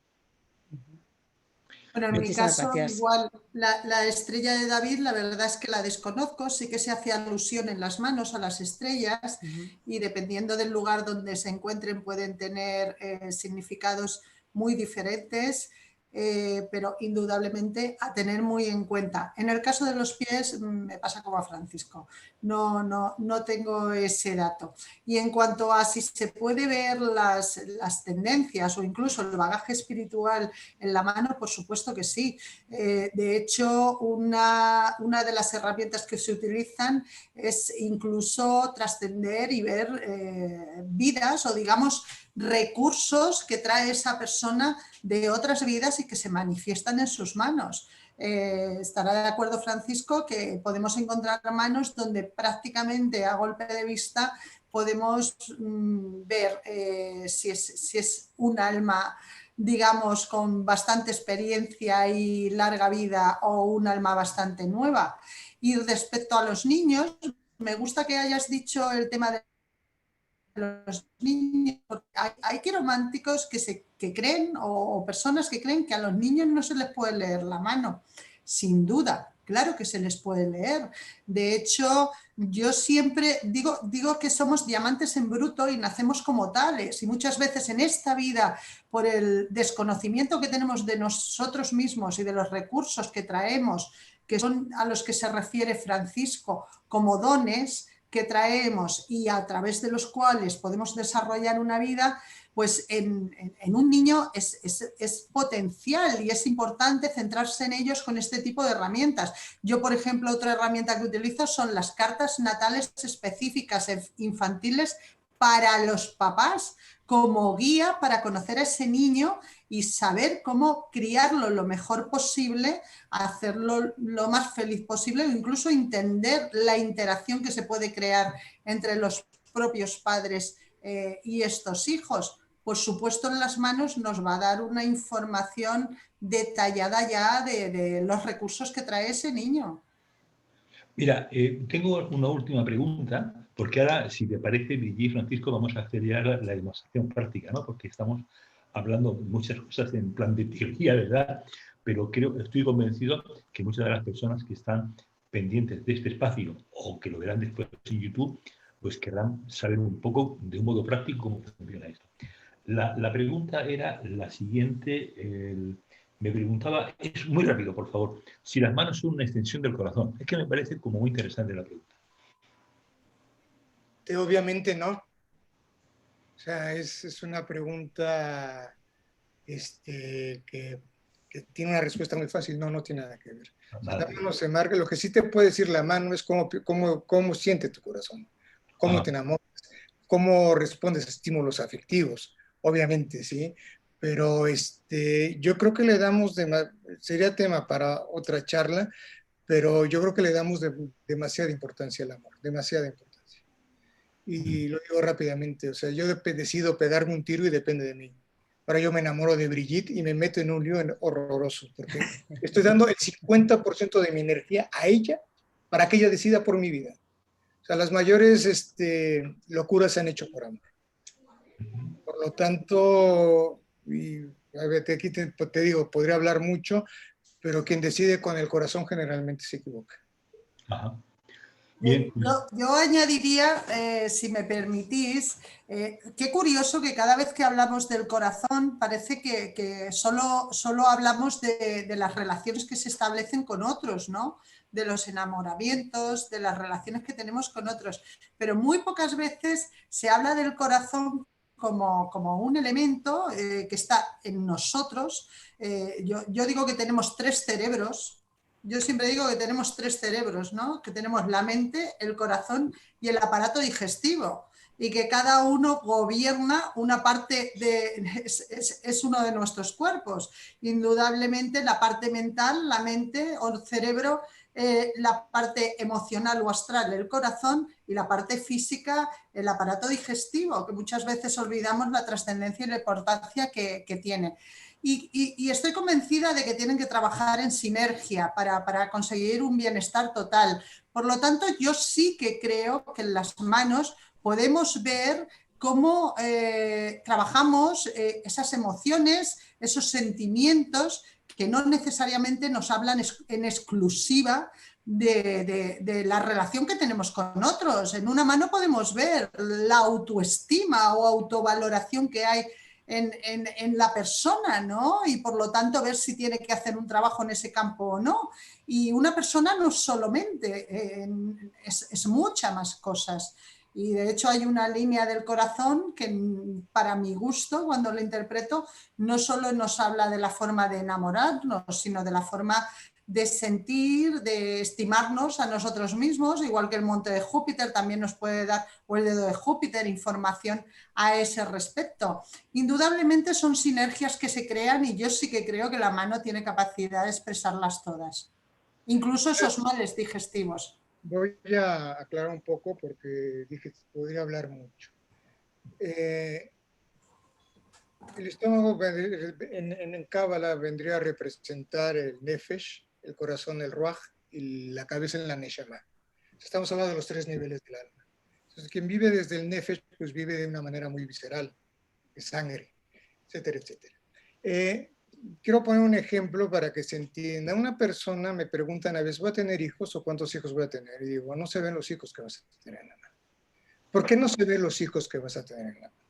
Bueno, en mi Muchísimas caso, gracias. igual, la estrella de David, la verdad es que la desconozco, sí que se hace alusión en las manos a las estrellas y dependiendo del lugar donde se encuentren pueden tener significados muy diferentes, pero indudablemente a tener muy en cuenta. En el caso de los pies me pasa como a Francisco, no tengo ese dato. Y en cuanto a si se puede ver las tendencias o incluso el bagaje espiritual en la mano, por supuesto que sí. De hecho, una de las herramientas que se utilizan es incluso trascender y ver vidas o digamos recursos que trae esa persona de otras vidas y que se manifiestan en sus manos. Estará de acuerdo Francisco que podemos encontrar manos donde prácticamente a golpe de vista podemos ver si es un alma, digamos, con bastante experiencia y larga vida o un alma bastante nueva. Y respecto a los niños, me gusta que hayas dicho el tema de los niños, porque hay quirománticos que creen o personas que creen que a los niños no se les puede leer la mano. Sin duda, claro que se les puede leer. De hecho, yo siempre digo que somos diamantes en bruto y nacemos como tales. Y muchas veces en esta vida, por el desconocimiento que tenemos de nosotros mismos y de los recursos que traemos, que son a los que se refiere Francisco como dones que traemos y a través de los cuales podemos desarrollar una vida, pues en un niño es potencial y es importante centrarse en ellos con este tipo de herramientas. Yo, por ejemplo, otra herramienta que utilizo son las cartas natales específicas infantiles para los papás, como guía para conocer a ese niño y saber cómo criarlo lo mejor posible, hacerlo lo más feliz posible, o incluso entender la interacción que se puede crear entre los propios padres y estos hijos. Por supuesto, en las manos nos va a dar una información detallada ya de los recursos que trae ese niño. Mira, tengo una última pregunta, porque ahora, si te parece, Brigitte y Francisco, vamos a hacer ya la demostración práctica, ¿no? Porque estamos hablando muchas cosas en plan de teoría, ¿verdad? Pero estoy convencido que muchas de las personas que están pendientes de este espacio o que lo verán después en YouTube, pues querrán saber un poco, de un modo práctico, cómo funciona esto. La pregunta era la siguiente. Me preguntaba, es muy rápido, por favor, si las manos son una extensión del corazón. Es que me parece como muy interesante la pregunta. Obviamente no. O sea, es una pregunta que tiene una respuesta muy fácil. No tiene nada que ver. Nada. La mano se marca. Lo que sí te puede decir la mano es cómo siente tu corazón, cómo te enamoras, cómo respondes a estímulos afectivos, obviamente, ¿sí? Pero yo creo que le damos, sería tema para otra charla, pero yo creo que le damos demasiada importancia al amor, demasiada importancia. Y lo digo rápidamente, o sea, yo decido pegarme un tiro y depende de mí. Ahora yo me enamoro de Brigitte y me meto en un lío horroroso, porque estoy dando el 50% de mi energía a ella para que ella decida por mi vida. O sea, las mayores locuras se han hecho por amor. Por lo tanto, aquí te digo, podría hablar mucho, pero quien decide con el corazón generalmente se equivoca. Ajá. Bien. Yo añadiría, si me permitís, qué curioso que cada vez que hablamos del corazón parece que solo hablamos de las relaciones que se establecen con otros, ¿no? De los enamoramientos, de las relaciones que tenemos con otros, pero muy pocas veces se habla del corazón como un elemento que está en nosotros. Yo digo que tenemos 3 cerebros. Yo siempre digo que tenemos 3 cerebros, ¿no? Que tenemos la mente, el corazón y el aparato digestivo, y que cada uno gobierna una parte es uno de nuestros cuerpos. Indudablemente la parte mental, la mente o el cerebro, la parte emocional o astral, el corazón, y la parte física, el aparato digestivo, que muchas veces olvidamos la trascendencia y la importancia que tiene. y estoy convencida de que tienen que trabajar en sinergia para conseguir un bienestar total. Por lo tanto, yo sí que creo que en las manos podemos ver cómo trabajamos esas emociones, esos sentimientos que no necesariamente nos hablan en exclusiva de la relación que tenemos con otros. En una mano podemos ver la autoestima o autovaloración que hay en la persona, ¿no? Y por lo tanto ver si tiene que hacer un trabajo en ese campo o no. Y una persona no solamente, es muchas más cosas. Y de hecho hay una línea del corazón que para mi gusto, cuando lo interpreto, no solo nos habla de la forma de enamorarnos, sino de la forma de sentir, de estimarnos a nosotros mismos, igual que el monte de Júpiter también nos puede dar, o el dedo de Júpiter, información a ese respecto. Indudablemente son sinergias que se crean y yo sí que creo que la mano tiene capacidad de expresarlas todas, incluso esos males digestivos. Voy a aclarar un poco porque dije podría hablar mucho. El estómago en Cábala vendría a representar el Nefesh, el corazón, el Ruach, y la cabeza en la Neshama. Estamos hablando de los 3 niveles del alma. Entonces, quien vive desde el Nefesh, pues vive de una manera muy visceral, de sangre, etcétera, etcétera. Quiero poner un ejemplo para que se entienda. Una persona me preguntan a veces, ¿voy a tener hijos o cuántos hijos voy a tener? Y digo, no se ven los hijos que vas a tener en la mano. ¿Por qué no se ven los hijos que vas a tener en la mano?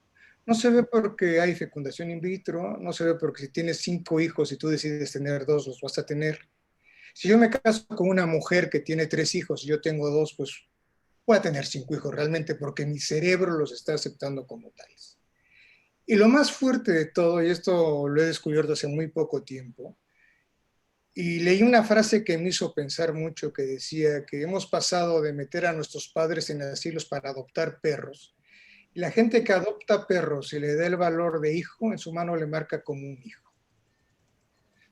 No se ve porque hay fecundación in vitro, no se ve porque si tienes 5 hijos y tú decides tener 2, los vas a tener. Si yo me caso con una mujer que tiene 3 hijos y yo tengo 2, pues voy a tener 5 hijos realmente porque mi cerebro los está aceptando como tales. Y lo más fuerte de todo, y esto lo he descubierto hace muy poco tiempo, y leí una frase que me hizo pensar mucho, que decía que hemos pasado de meter a nuestros padres en asilos para adoptar perros, y la gente que adopta perros y le da el valor de hijo, en su mano le marca como un hijo.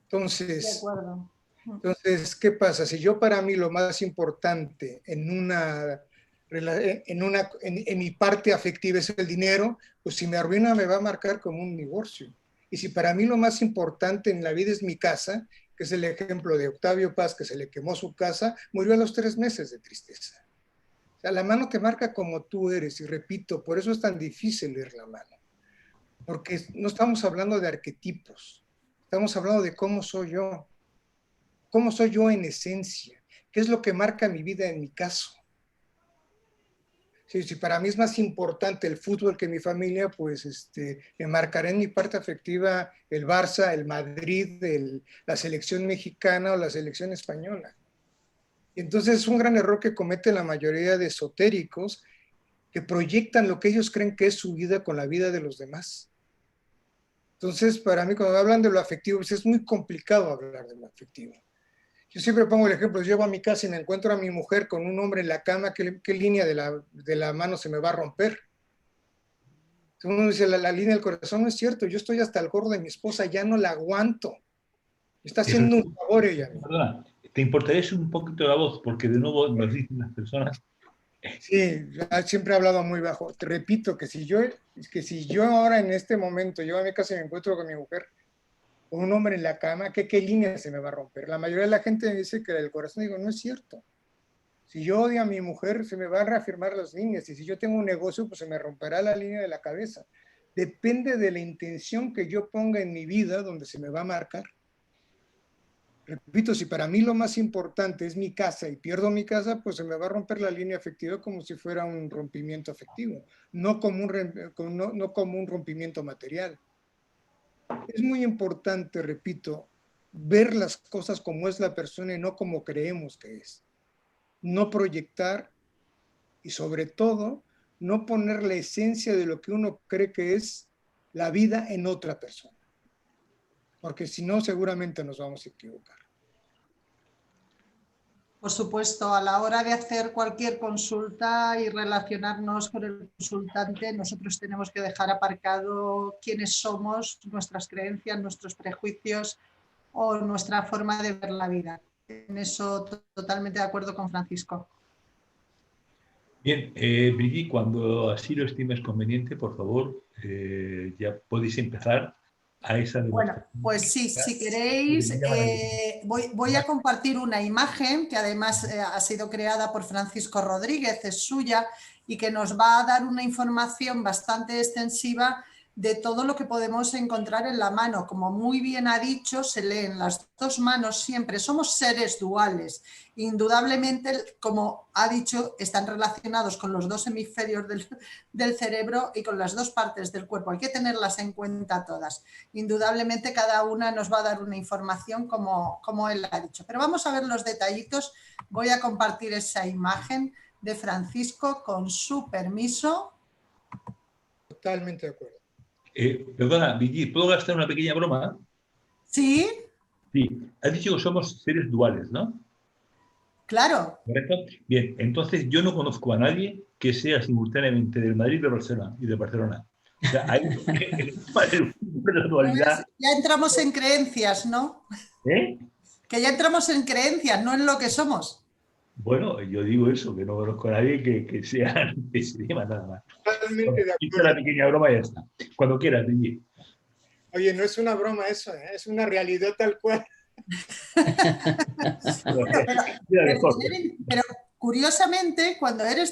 De acuerdo. Entonces, ¿qué pasa? Si yo para mí lo más importante en mi parte afectiva es el dinero, pues si me arruina me va a marcar como un divorcio. Y si para mí lo más importante en la vida es mi casa, que es el ejemplo de Octavio Paz, que se le quemó su casa, murió a los 3 meses de tristeza. O sea, la mano te marca como tú eres, y repito, por eso es tan difícil leer la mano. Porque no estamos hablando de arquetipos, estamos hablando de cómo soy yo. ¿Cómo soy yo en esencia? ¿Qué es lo que marca mi vida en mi caso? Si para mí es más importante el fútbol que mi familia, pues me marcaré en mi parte afectiva el Barça, el Madrid, la selección mexicana o la selección española. Y entonces es un gran error que cometen la mayoría de esotéricos que proyectan lo que ellos creen que es su vida con la vida de los demás. Entonces, para mí, cuando hablan de lo afectivo, pues es muy complicado hablar de lo afectivo. Yo siempre pongo el ejemplo, llego a mi casa y me encuentro a mi mujer con un hombre en la cama, ¿qué línea de la mano se me va a romper? Uno dice, la línea del corazón no es cierto, yo estoy hasta el gorro de mi esposa, ya no la aguanto. Me está haciendo un favor ella. Perdona, ¿te importaría subir un poquito la voz? Porque de nuevo nos dicen las personas. Sí, siempre he hablado muy bajo. Te repito que si yo ahora en este momento llego a mi casa y me encuentro con mi mujer, con un hombre en la cama, ¿qué línea se me va a romper? La mayoría de la gente me dice que el corazón, digo, no es cierto. Si yo odio a mi mujer, se me van a reafirmar las líneas. Y si yo tengo un negocio, pues se me romperá la línea de la cabeza. Depende de la intención que yo ponga en mi vida donde se me va a marcar. Repito, si para mí lo más importante es mi casa y pierdo mi casa, pues se me va a romper la línea afectiva como si fuera un rompimiento afectivo, no como un rompimiento material. Es muy importante, repito, ver las cosas como es la persona y no como creemos que es. No proyectar y sobre todo no poner la esencia de lo que uno cree que es la vida en otra persona. Porque si no, seguramente nos vamos a equivocar. Por supuesto, a la hora de hacer cualquier consulta y relacionarnos con el consultante, nosotros tenemos que dejar aparcado quiénes somos, nuestras creencias, nuestros prejuicios o nuestra forma de ver la vida. En eso totalmente de acuerdo con Francisco. Bien, Brigitte, cuando así lo estimes conveniente, por favor, ya podéis empezar a esa Bueno, demostración. pues sí, si queréis, voy a compartir una imagen que además ha sido creada por Francisco Rodríguez, es suya, y que nos va a dar una información bastante extensiva de todo lo que podemos encontrar en la mano. Como muy bien ha dicho, se leen las dos manos siempre, somos seres duales. Indudablemente, como ha dicho, están relacionados con los dos hemisferios del cerebro y con las dos partes del cuerpo. Hay que tenerlas en cuenta todas. Indudablemente cada una nos va a dar una información como él ha dicho. Pero vamos a ver los detallitos. Voy a compartir esa imagen de Francisco con su permiso. Totalmente de acuerdo. Perdona, Vicky, ¿puedo gastar una pequeña broma? ¿Sí? Sí, has dicho que somos seres duales, ¿no? Claro. ¿Correcto? Bien, entonces yo no conozco a nadie que sea simultáneamente del Madrid y de Barcelona. O sea, hay una dualidad. Ya entramos en creencias, ¿no? ¿Eh? Que ya entramos en creencias, no en lo que somos. Bueno, yo digo eso, que no conozco a nadie que sea de ese tema, nada más. Totalmente de Hice la acuerdo. pequeña broma y ya está. Cuando quieras, Vicky. Oye, no es una broma eso, ¿eh? Es una realidad tal cual. Pero curiosamente, cuando eres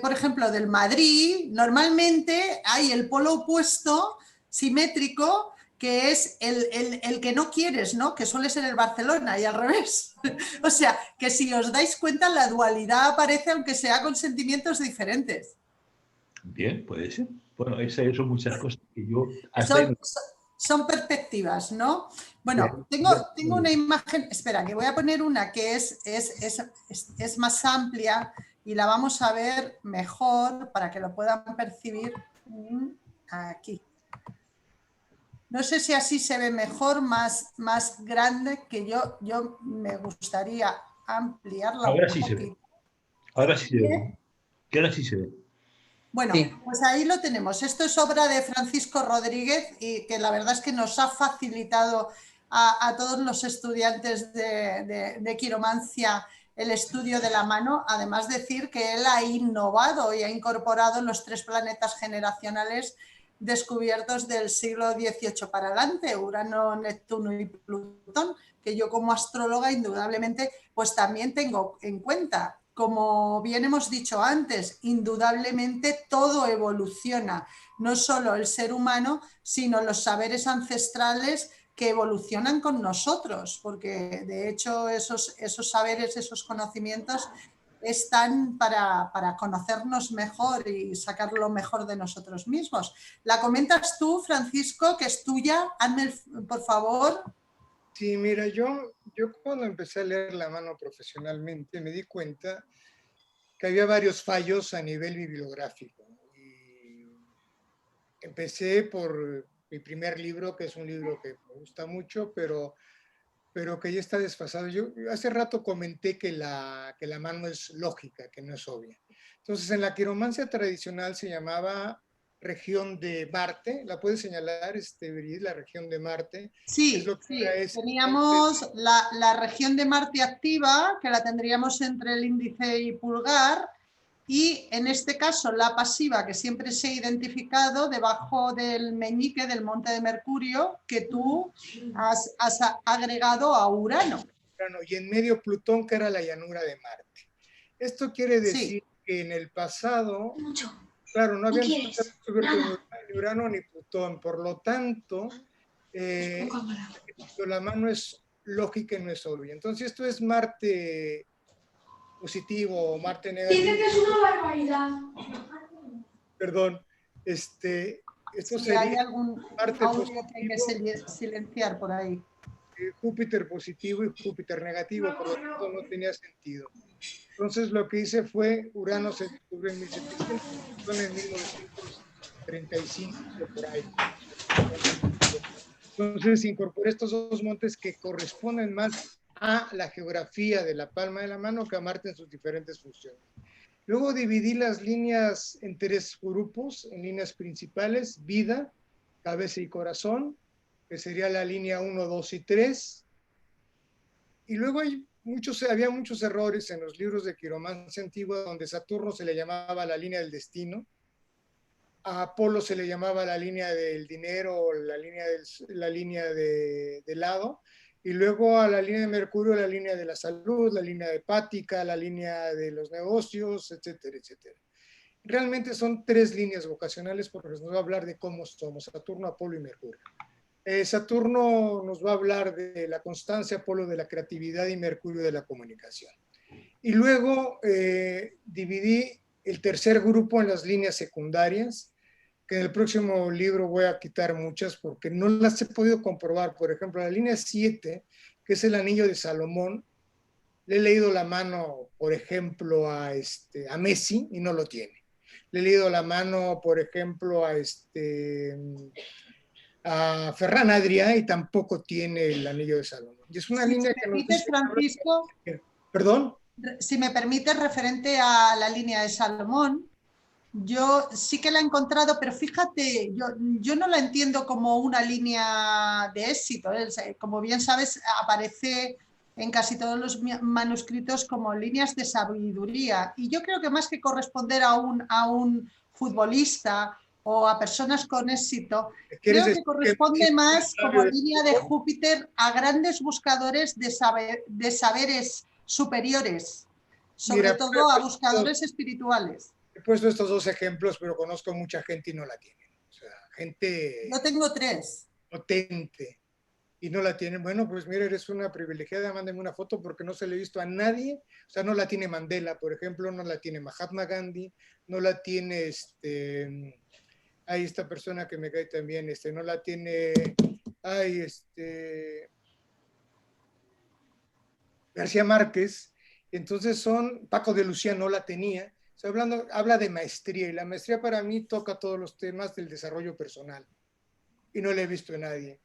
por ejemplo, del Madrid, normalmente hay el polo opuesto simétrico, que es el que no quieres, ¿no? Que suele ser el Barcelona y al revés. O sea, que si os dais cuenta, la dualidad aparece aunque sea con sentimientos diferentes. Bien, puede ser. Bueno, esas son muchas cosas que yo hasta ahí Son, no... son perspectivas, ¿no? Bueno, tengo una imagen, espera, que voy a poner una que es más amplia y la vamos a ver mejor para que lo puedan percibir aquí. No sé si así se ve mejor, más grande, que yo me gustaría ampliarla un Ahora sí se ve. poquito. Ahora sí se ve. Que ahora sí se ve. Bueno, Sí. pues ahí lo tenemos. Esto es obra de Francisco Rodríguez y que la verdad es que nos ha facilitado a todos los estudiantes de quiromancia el estudio de la mano. Además, decir que él ha innovado y ha incorporado los 3 planetas generacionales descubiertos del siglo XVIII para adelante, Urano, Neptuno y Plutón, que yo como astróloga indudablemente pues también tengo en cuenta. Como bien hemos dicho antes, indudablemente todo evoluciona, no solo el ser humano, sino los saberes ancestrales que evolucionan con nosotros, porque de hecho esos saberes, esos conocimientos están para conocernos mejor y sacar lo mejor de nosotros mismos. ¿La comentas tú, Francisco, que es tuya? Hazme, por favor. Sí, mira, yo cuando empecé a leer la mano profesionalmente me di cuenta que había varios fallos a nivel bibliográfico. Y empecé por mi primer libro, que es un libro que me gusta mucho, pero que ya está desfasado. Yo hace rato comenté que la mano es lógica, que no es obvia. Entonces, en la quiromancia tradicional se llamaba región de Marte, la puedes señalar, Brigitte, la región de Marte. Es Sí, lo que sí. es Teníamos la región de Marte activa, que la tendríamos entre el índice y pulgar, y en este caso la pasiva, que siempre se ha identificado debajo del meñique del monte de Mercurio, que tú has agregado a Urano. Y en medio Plutón, que era la llanura de Marte. Esto quiere decir Sí. que en el pasado, claro, no habían descubierto ni Urano ni Plutón, por lo tanto, la mano es lógica y no es obvia. Entonces, esto es Marte positivo o Marte negativo. Dice que es una barbaridad. Perdón, esto Si sería hay algún Marte audio positivo, que hay que silenciar por ahí. Júpiter positivo y Júpiter negativo, por lo tanto no tenía sentido. Entonces lo que hice fue, Urano se descubrió en 1700, en 1935, por ahí. Entonces incorporé estos dos montes que corresponden más a la geografía de la palma de la mano que a Marte en sus diferentes funciones. Luego dividí las líneas en 3 grupos, en líneas principales, vida, cabeza y corazón, que sería la línea 1, 2 y 3. Y luego había muchos errores en los libros de quiromancia antigua, donde Saturno se le llamaba la línea del destino, A Apolo se le llamaba la línea del dinero, la línea del lado, y luego a la línea de Mercurio, la línea de la salud, la línea hepática, la línea de los negocios, etcétera, etcétera. Realmente son 3 líneas vocacionales porque nos va a hablar de cómo somos, Saturno, Apolo y Mercurio. Saturno nos va a hablar de la constancia, Apolo de la creatividad y Mercurio de la comunicación. Y luego dividí el tercer grupo en las líneas secundarias, que en el próximo libro voy a quitar muchas porque no las he podido comprobar. Por ejemplo, la línea 7, que es el anillo de Salomón, le he leído la mano, por ejemplo, a Messi y no lo tiene. Le he leído la mano, por ejemplo, a Ferran Adrià y tampoco tiene el anillo de Salomón. Y es una línea que nos dice... Francisco, ¿Perdón? Si me permites, referente a la línea de Salomón, yo sí que la he encontrado, pero fíjate, yo no la entiendo como una línea de éxito. Como bien sabes, aparece en casi todos los manuscritos como líneas de sabiduría. Y yo creo que más que corresponder a un futbolista o a personas con éxito, creo que corresponde más como línea de Júpiter a grandes buscadores de saberes superiores, sobre todo a buscadores espirituales. He puesto estos 2 ejemplos, pero conozco mucha gente y no la tienen. O sea, gente... Yo tengo 3. Potente. Y no la tienen. Bueno, pues mira, eres una privilegiada, mándeme una foto porque no se le he visto a nadie. O sea, no la tiene Mandela, por ejemplo, no la tiene Mahatma Gandhi, no la tiene esta persona que me cae también, no la tiene, García Márquez. Entonces Paco de Lucía no la tenía. O sea, habla de maestría, y la maestría para mí toca todos los temas del desarrollo personal. Y no la he visto en nadie.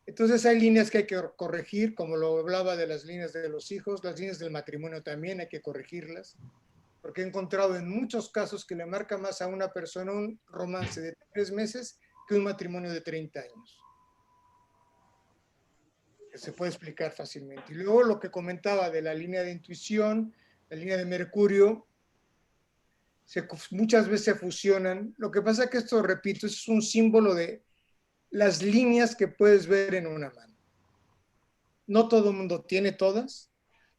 Entonces hay líneas que hay que corregir, como lo hablaba de las líneas de los hijos, las líneas del matrimonio también hay que corregirlas, porque he encontrado en muchos casos que le marca más a una persona un romance de 3 meses que un matrimonio de 30 años. Que se puede explicar fácilmente. Y luego lo que comentaba de la línea de intuición, la línea de Mercurio, muchas veces se fusionan. Lo que pasa es que esto, repito, es un símbolo de las líneas que puedes ver en una mano. No todo el mundo tiene todas,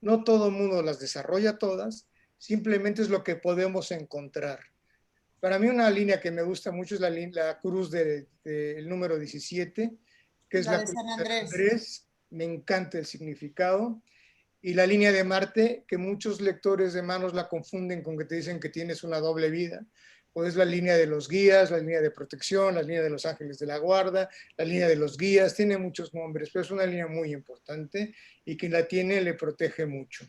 no todo el mundo las desarrolla todas, simplemente es lo que podemos encontrar. Para mí una línea que me gusta mucho es la cruz del número 17, que es la cruz de San Andrés. Me encanta el significado. Y la línea de Marte, que muchos lectores de manos la confunden con que te dicen que tienes una doble vida. O es la línea de los guías, la línea de protección, la línea de los ángeles de la guarda, la línea de los guías, tiene muchos nombres, pero es una línea muy importante y quien la tiene le protege mucho.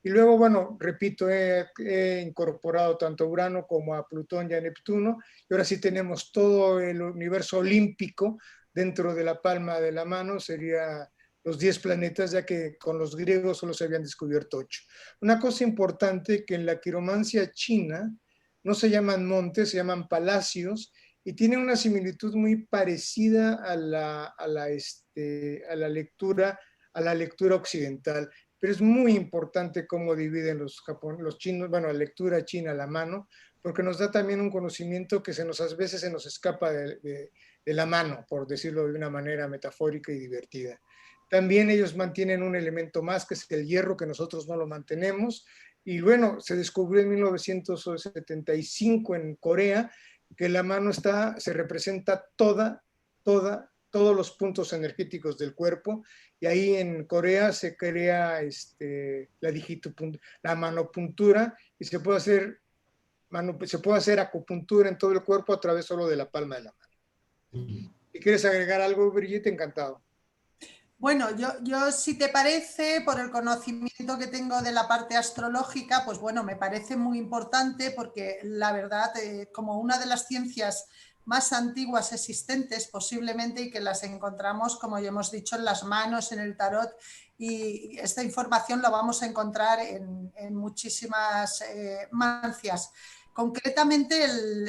Y luego, bueno, repito, he incorporado tanto a Urano como a Plutón y a Neptuno, y ahora sí tenemos todo el universo olímpico dentro de la palma de la mano, sería los 10 planetas, ya que con los griegos solo se habían descubierto 8. Una cosa importante que en la quiromancia china no se llaman montes, se llaman palacios, y tienen una similitud muy parecida a la lectura occidental. Pero es muy importante cómo dividen los chinos, bueno, la lectura china a la mano, porque nos da también un conocimiento que a veces se nos escapa de la mano, por decirlo de una manera metafórica y divertida. También ellos mantienen un elemento más, que es el hierro, que nosotros no lo mantenemos. Y bueno, se descubrió en 1975 en Corea que la mano se representa todos los puntos energéticos del cuerpo, y ahí en Corea se crea la manopuntura, y se puede hacer acupuntura en todo el cuerpo a través solo de la palma de la mano. Si quieres agregar algo, Brigitte, encantado. Bueno, yo si te parece, por el conocimiento que tengo de la parte astrológica, pues bueno, me parece muy importante porque la verdad, como una de las ciencias más antiguas existentes posiblemente, y que las encontramos, como ya hemos dicho, en las manos, en el tarot, y esta información la vamos a encontrar en muchísimas mancias. Concretamente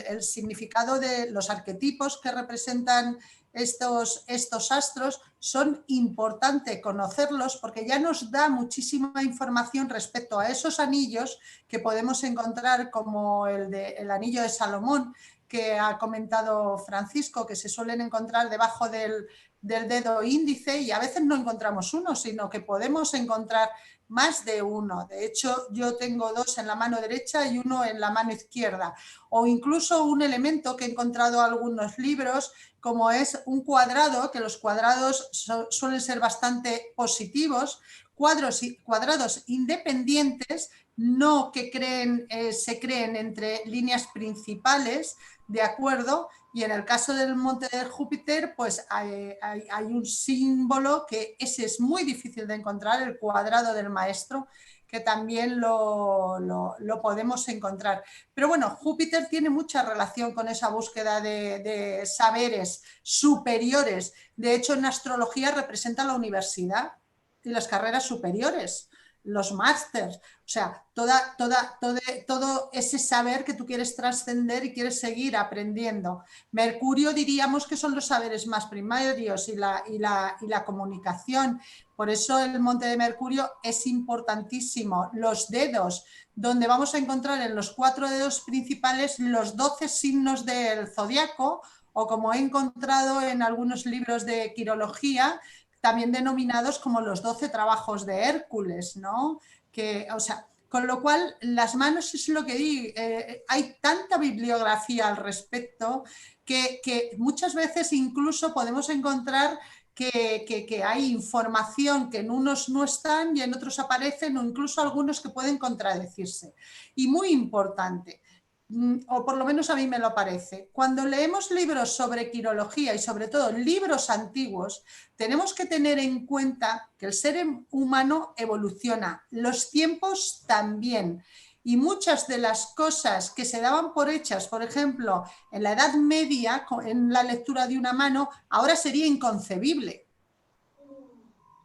el significado de los arquetipos que representan estos astros son importantes conocerlos, porque ya nos da muchísima información respecto a esos anillos que podemos encontrar, como el anillo de Salomón, que ha comentado Francisco, que se suelen encontrar debajo del dedo índice, y a veces no encontramos uno, sino que podemos encontrar más de uno. De hecho, yo tengo 2 en la mano derecha y 1 en la mano izquierda. O incluso un elemento que he encontrado en algunos libros, como es un cuadrado, que los cuadrados suelen ser bastante positivos, cuadrados independientes, no que se creen entre líneas principales, ¿de acuerdo? Y en el caso del monte de Júpiter, pues hay un símbolo que ese es muy difícil de encontrar, el cuadrado del maestro, que también lo podemos encontrar. Pero bueno, Júpiter tiene mucha relación con esa búsqueda de saberes superiores. De hecho, en astrología representa la universidad y las carreras superiores, los másters, o sea, todo ese saber que tú quieres trascender y quieres seguir aprendiendo. Mercurio diríamos que son los saberes más primarios y la comunicación. Por eso el monte de Mercurio es importantísimo. Los dedos, donde vamos a encontrar en los 4 dedos principales los 12 signos del zodiaco, o como he encontrado en algunos libros de quirología, también denominados como los 12 trabajos de Hércules, ¿no? O sea, con lo cual, las manos es lo que digo, hay tanta bibliografía al respecto que muchas veces incluso podemos encontrar que hay información que en unos no están y en otros aparecen, o incluso algunos que pueden contradecirse. Y muy importante, o por lo menos a mí me lo parece, cuando leemos libros sobre quirología y sobre todo libros antiguos, tenemos que tener en cuenta que el ser humano evoluciona, los tiempos también, y muchas de las cosas que se daban por hechas, por ejemplo, en la Edad Media, en la lectura de una mano, ahora sería inconcebible.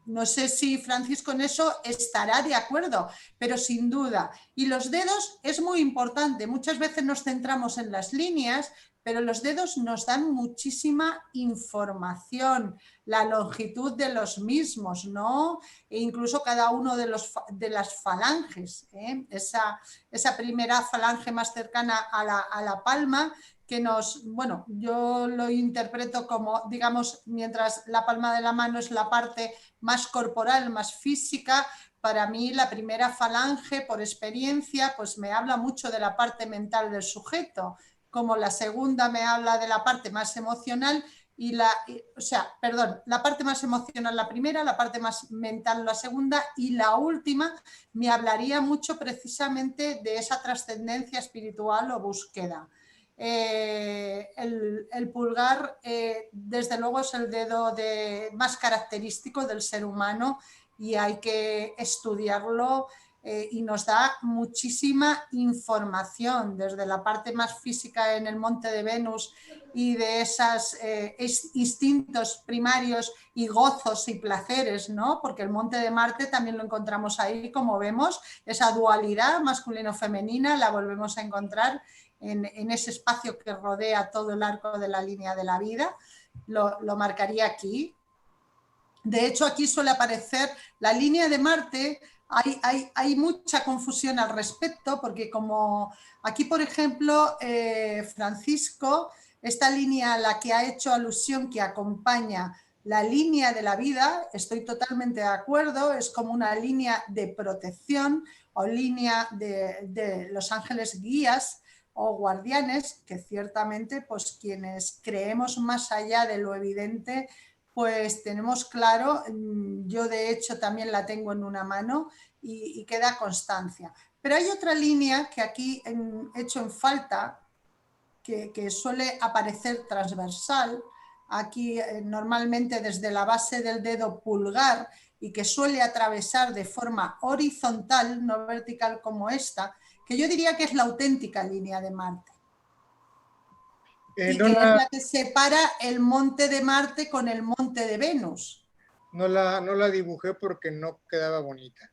No sé si Francisco en eso estará de acuerdo, pero sin duda. Y los dedos es muy importante. Muchas veces nos centramos en las líneas, pero los dedos nos dan muchísima información, la longitud de los mismos, ¿no? E incluso cada uno de las falanges, ¿eh? Esa primera falange más cercana a la palma, que bueno, yo lo interpreto como, digamos, mientras la palma de la mano es la parte más corporal, más física, para mí la primera falange, por experiencia, pues me habla mucho de la parte mental del sujeto, como la segunda me habla de la parte más emocional la parte más emocional la primera, la parte más mental la segunda, y la última me hablaría mucho precisamente de esa trascendencia espiritual o búsqueda. El pulgar, desde luego, es el dedo más característico del ser humano y hay que estudiarlo, y nos da muchísima información, desde la parte más física en el monte de Venus y de esos instintos primarios y gozos y placeres, ¿no? Porque el monte de Marte también lo encontramos ahí, como vemos, esa dualidad masculino-femenina la volvemos a encontrar en ese espacio que rodea todo el arco de la línea de la vida. Lo marcaría aquí. De hecho, aquí suele aparecer la línea de Marte. Hay mucha confusión al respecto, porque como aquí, por ejemplo, Francisco, esta línea a la que ha hecho alusión, que acompaña la línea de la vida, estoy totalmente de acuerdo, es como una línea de protección o línea de los ángeles guías o guardianes, que ciertamente, pues quienes creemos más allá de lo evidente, pues tenemos claro. Yo de hecho también la tengo en una mano y queda constancia. Pero hay otra línea que aquí he hecho en falta, que suele aparecer transversal, aquí normalmente desde la base del dedo pulgar, y que suele atravesar de forma horizontal, no vertical como esta, que yo diría que es la auténtica línea de Marte. Y que es la que separa el monte de Marte con el monte de Venus. No la dibujé porque no quedaba bonita.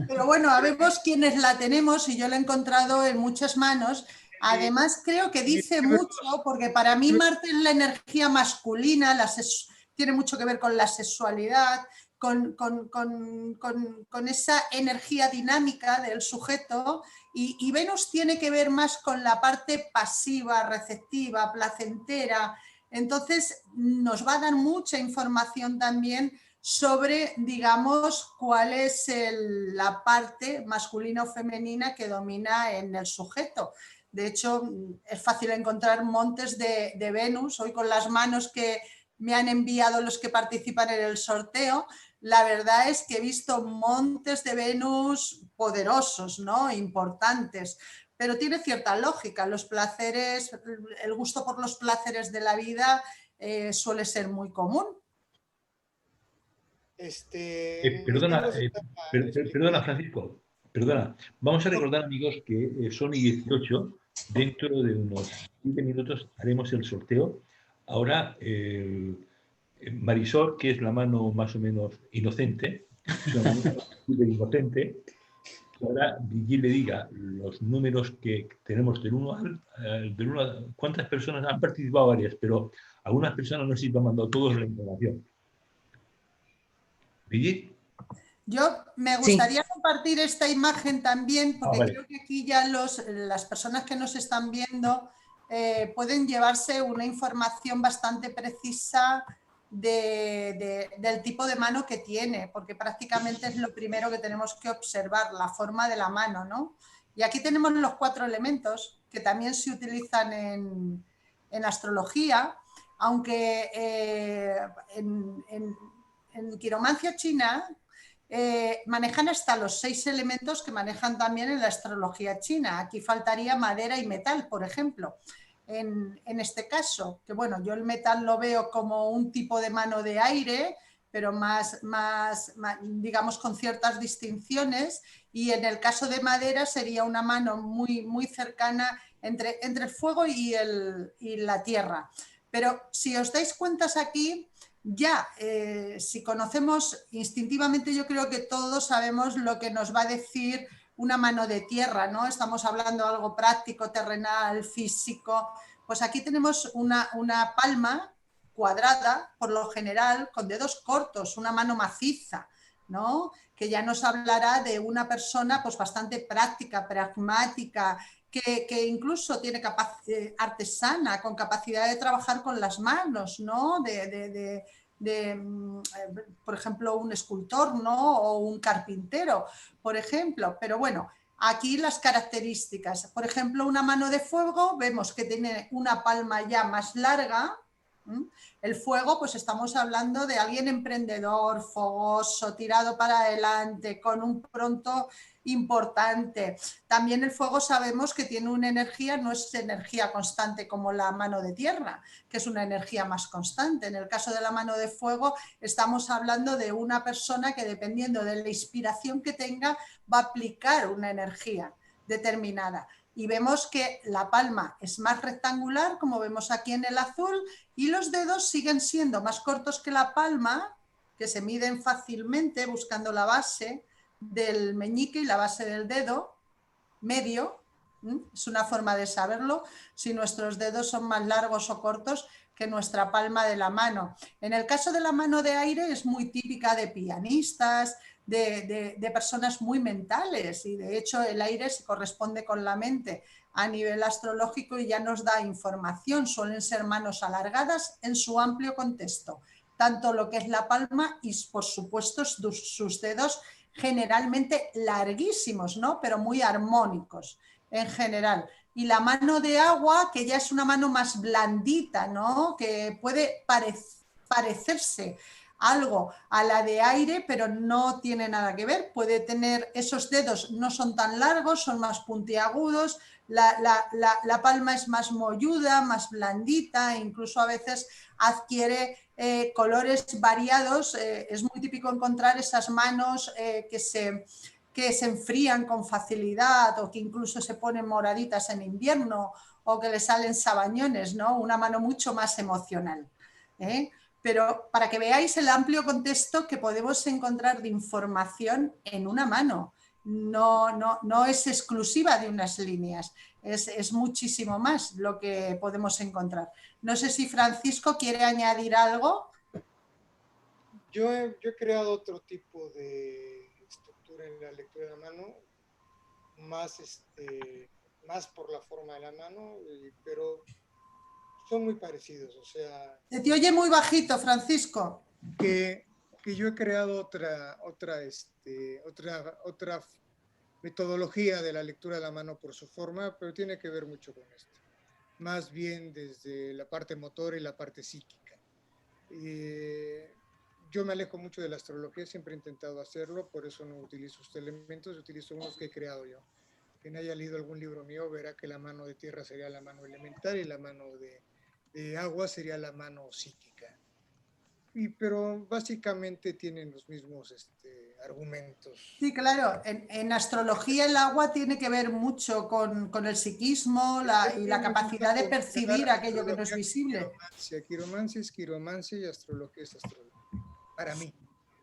Pero bueno, habemos quienes la tenemos y yo la he encontrado en muchas manos. Además, creo que dice mucho, porque para mí Marte es la energía masculina, tiene mucho que ver con la sexualidad, con esa energía dinámica del sujeto, y Venus tiene que ver más con la parte pasiva, receptiva, placentera. Entonces nos va a dar mucha información también sobre, digamos, cuál es la parte masculina o femenina que domina en el sujeto. De hecho, es fácil encontrar montes de Venus. Hoy, con las manos que me han enviado los que participan en el sorteo, la verdad es que he visto montes de Venus poderosos, ¿no? Importantes, pero tiene cierta lógica. Los placeres, el gusto por los placeres de la vida suele ser muy común. Perdona, Francisco, perdona. Vamos a recordar, amigos, que son 18. Dentro de unos 15 minutos haremos el sorteo. Ahora, Marisol, que es la mano más o menos inocente, inocente, ahora Brigitte le diga los números que tenemos del 1 al... ¿Cuántas personas han participado? Varias, pero algunas personas no sé si han mandado todos la información. Brigitte. Yo me gustaría compartir esta imagen también, porque creo que aquí ya las personas que nos están viendo pueden llevarse una información bastante precisa del tipo de mano que tiene, porque prácticamente es lo primero que tenemos que observar, la forma de la mano, ¿no? Y aquí tenemos los 4 elementos que también se utilizan en astrología, aunque en quiromancia china manejan hasta los 6 elementos que manejan también en la astrología china. Aquí faltaría madera y metal, por ejemplo. En este caso, que bueno, yo el metal lo veo como un tipo de mano de aire, pero más digamos, con ciertas distinciones, y en el caso de madera sería una mano muy, muy cercana entre el fuego y la tierra. Pero si os dais cuenta aquí, ya, si conocemos instintivamente, yo creo que todos sabemos lo que nos va a decir una mano de tierra, ¿no? Estamos hablando de algo práctico, terrenal, físico. Pues aquí tenemos una palma cuadrada, por lo general, con dedos cortos, una mano maciza, ¿no? Que ya nos hablará de una persona pues bastante práctica, pragmática, que incluso tiene artesana, con capacidad de trabajar con las manos, ¿no? Por ejemplo, un escultor, ¿no? O un carpintero, por ejemplo. Pero bueno, aquí las características. Por ejemplo, una mano de fuego, vemos que tiene una palma ya más larga. El fuego, pues estamos hablando de alguien emprendedor, fogoso, tirado para adelante, con un pronto importante. También el fuego sabemos que tiene una energía, no es energía constante como la mano de tierra, que es una energía más constante. En el caso de la mano de fuego estamos hablando de una persona que, dependiendo de la inspiración que tenga, va a aplicar una energía determinada. Y vemos que la palma es más rectangular, como vemos aquí en el azul, y los dedos siguen siendo más cortos que la palma, que se miden fácilmente buscando la base del meñique y la base del dedo medio. Es una forma de saberlo, si nuestros dedos son más largos o cortos que nuestra palma de la mano. En el caso de la mano de aire es muy típica de pianistas, de personas muy mentales, y de hecho el aire se corresponde con la mente a nivel astrológico y ya nos da información. Suelen ser manos alargadas en su amplio contexto, tanto lo que es la palma y por supuesto sus dedos generalmente larguísimos, ¿no? Pero muy armónicos en general. Y la mano de agua, que ya es una mano más blandita, ¿no? Que puede parecerse algo a la de aire, pero no tiene nada que ver. Puede tener, esos dedos no son tan largos, son más puntiagudos, la palma es más molluda, más blandita, incluso a veces adquiere colores variados. Es muy típico encontrar esas manos que se enfrían con facilidad, o que incluso se ponen moraditas en invierno, o que le salen sabañones, ¿no? Una mano mucho más emocional, ¿eh? Pero para que veáis el amplio contexto que podemos encontrar de información en una mano. No es exclusiva de unas líneas, es muchísimo más lo que podemos encontrar. No sé si Francisco quiere añadir algo. Yo he creado otro tipo de estructura en la lectura de la mano, más, más por la forma de la mano, pero son muy parecidos. O sea, Se te oye muy bajito, Francisco. que yo he creado otra metodología de la lectura de la mano por su forma, pero tiene que ver mucho con esto. Más bien desde la parte motora y la parte psíquica. Yo me alejo mucho de la astrología, siempre he intentado hacerlo, por eso no utilizo estos elementos, utilizo unos que he creado yo. Quien haya leído algún libro mío verá que la mano de tierra sería la mano elemental y la mano de agua sería la mano psíquica. Pero básicamente tienen los mismos argumentos. Sí, claro, en astrología el agua tiene que ver mucho con el psiquismo y la capacidad de percibir aquello que no es visible. Quiromancia es quiromancia y astrología es astrología, para mí.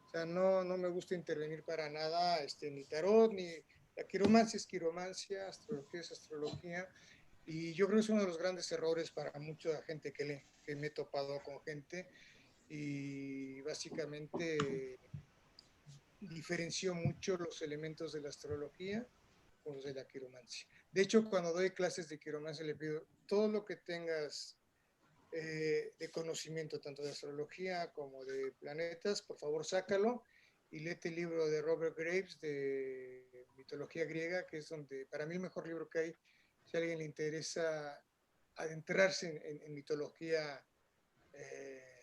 O sea, no me gusta intervenir para nada, ni tarot, ni la quiromancia es quiromancia, astrología es astrología. Y yo creo que es uno de los grandes errores para mucha gente que lee, que me he topado con gente y básicamente diferenció mucho los elementos de la astrología con los de la quiromancia. De hecho, cuando doy clases de quiromancia le pido todo lo que tengas de conocimiento, tanto de astrología como de planetas, por favor sácalo y léete el libro de Robert Graves de mitología griega, que es donde para mí el mejor libro que hay, si a alguien le interesa adentrarse en mitología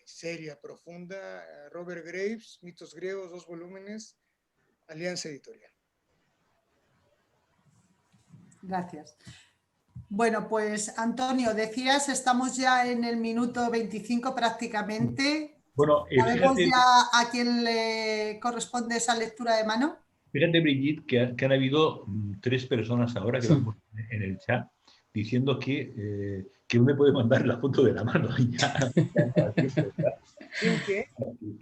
seria, profunda. Robert Graves, Mitos Griegos, 2 volúmenes, Alianza Editorial. Gracias. Bueno, pues Antonio, decías, estamos ya en el minuto 25 prácticamente. Bueno, ¿Sabemos fíjate, ya a quién le corresponde esa lectura de mano? fíjate, Brigitte, que han habido 3 personas ahora que lo han puesto en el chat diciendo que me puede mandar la foto de la mano. ¿Quién qué?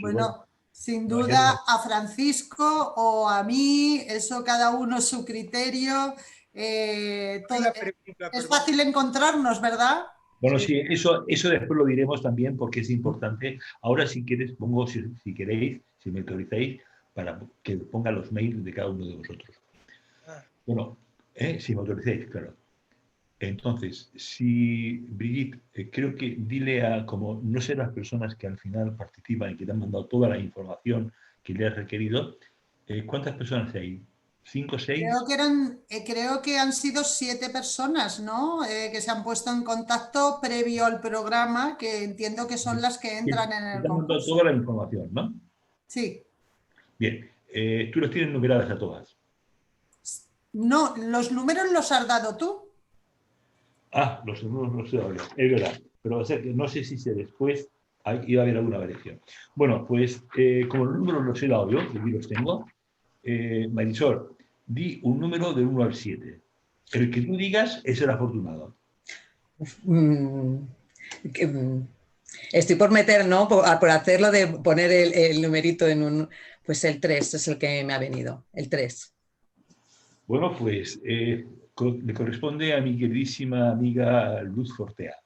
Bueno, sin duda a Francisco o a mí, eso cada uno su criterio. Es fácil encontrarnos, ¿verdad? Bueno, sí, eso después lo diremos también porque es importante. Ahora, si quieres, pongo, si queréis, si me autorizáis, para que ponga los mails de cada uno de vosotros. Bueno, si me autorizáis, claro. Entonces, si Brigitte, creo que dile a, como no sé las personas que al final participan y que te han mandado toda la información que le has requerido, ¿cuántas personas hay? ¿5 o 6? Creo que han sido 7 personas, ¿no? Que se han puesto en contacto previo al programa, que entiendo que son las que entran en el Te han mandado concurso. toda la información, ¿no? Sí. Bien, tú los tienes numeradas a todas. No, los números los has dado tú. Ah, los números no se hablan, es verdad. Pero va a ser que no sé si después iba a haber alguna variación. Bueno, pues como los números los he dado yo, y aquí los tengo, Marisol, di un número del 1 al 7. El que tú digas es el afortunado. Estoy por meter, ¿no? Por hacerlo de poner el numerito en un... Pues el 3 es el que me ha venido, el 3. Bueno, pues le corresponde a mi queridísima amiga Luz Fortea.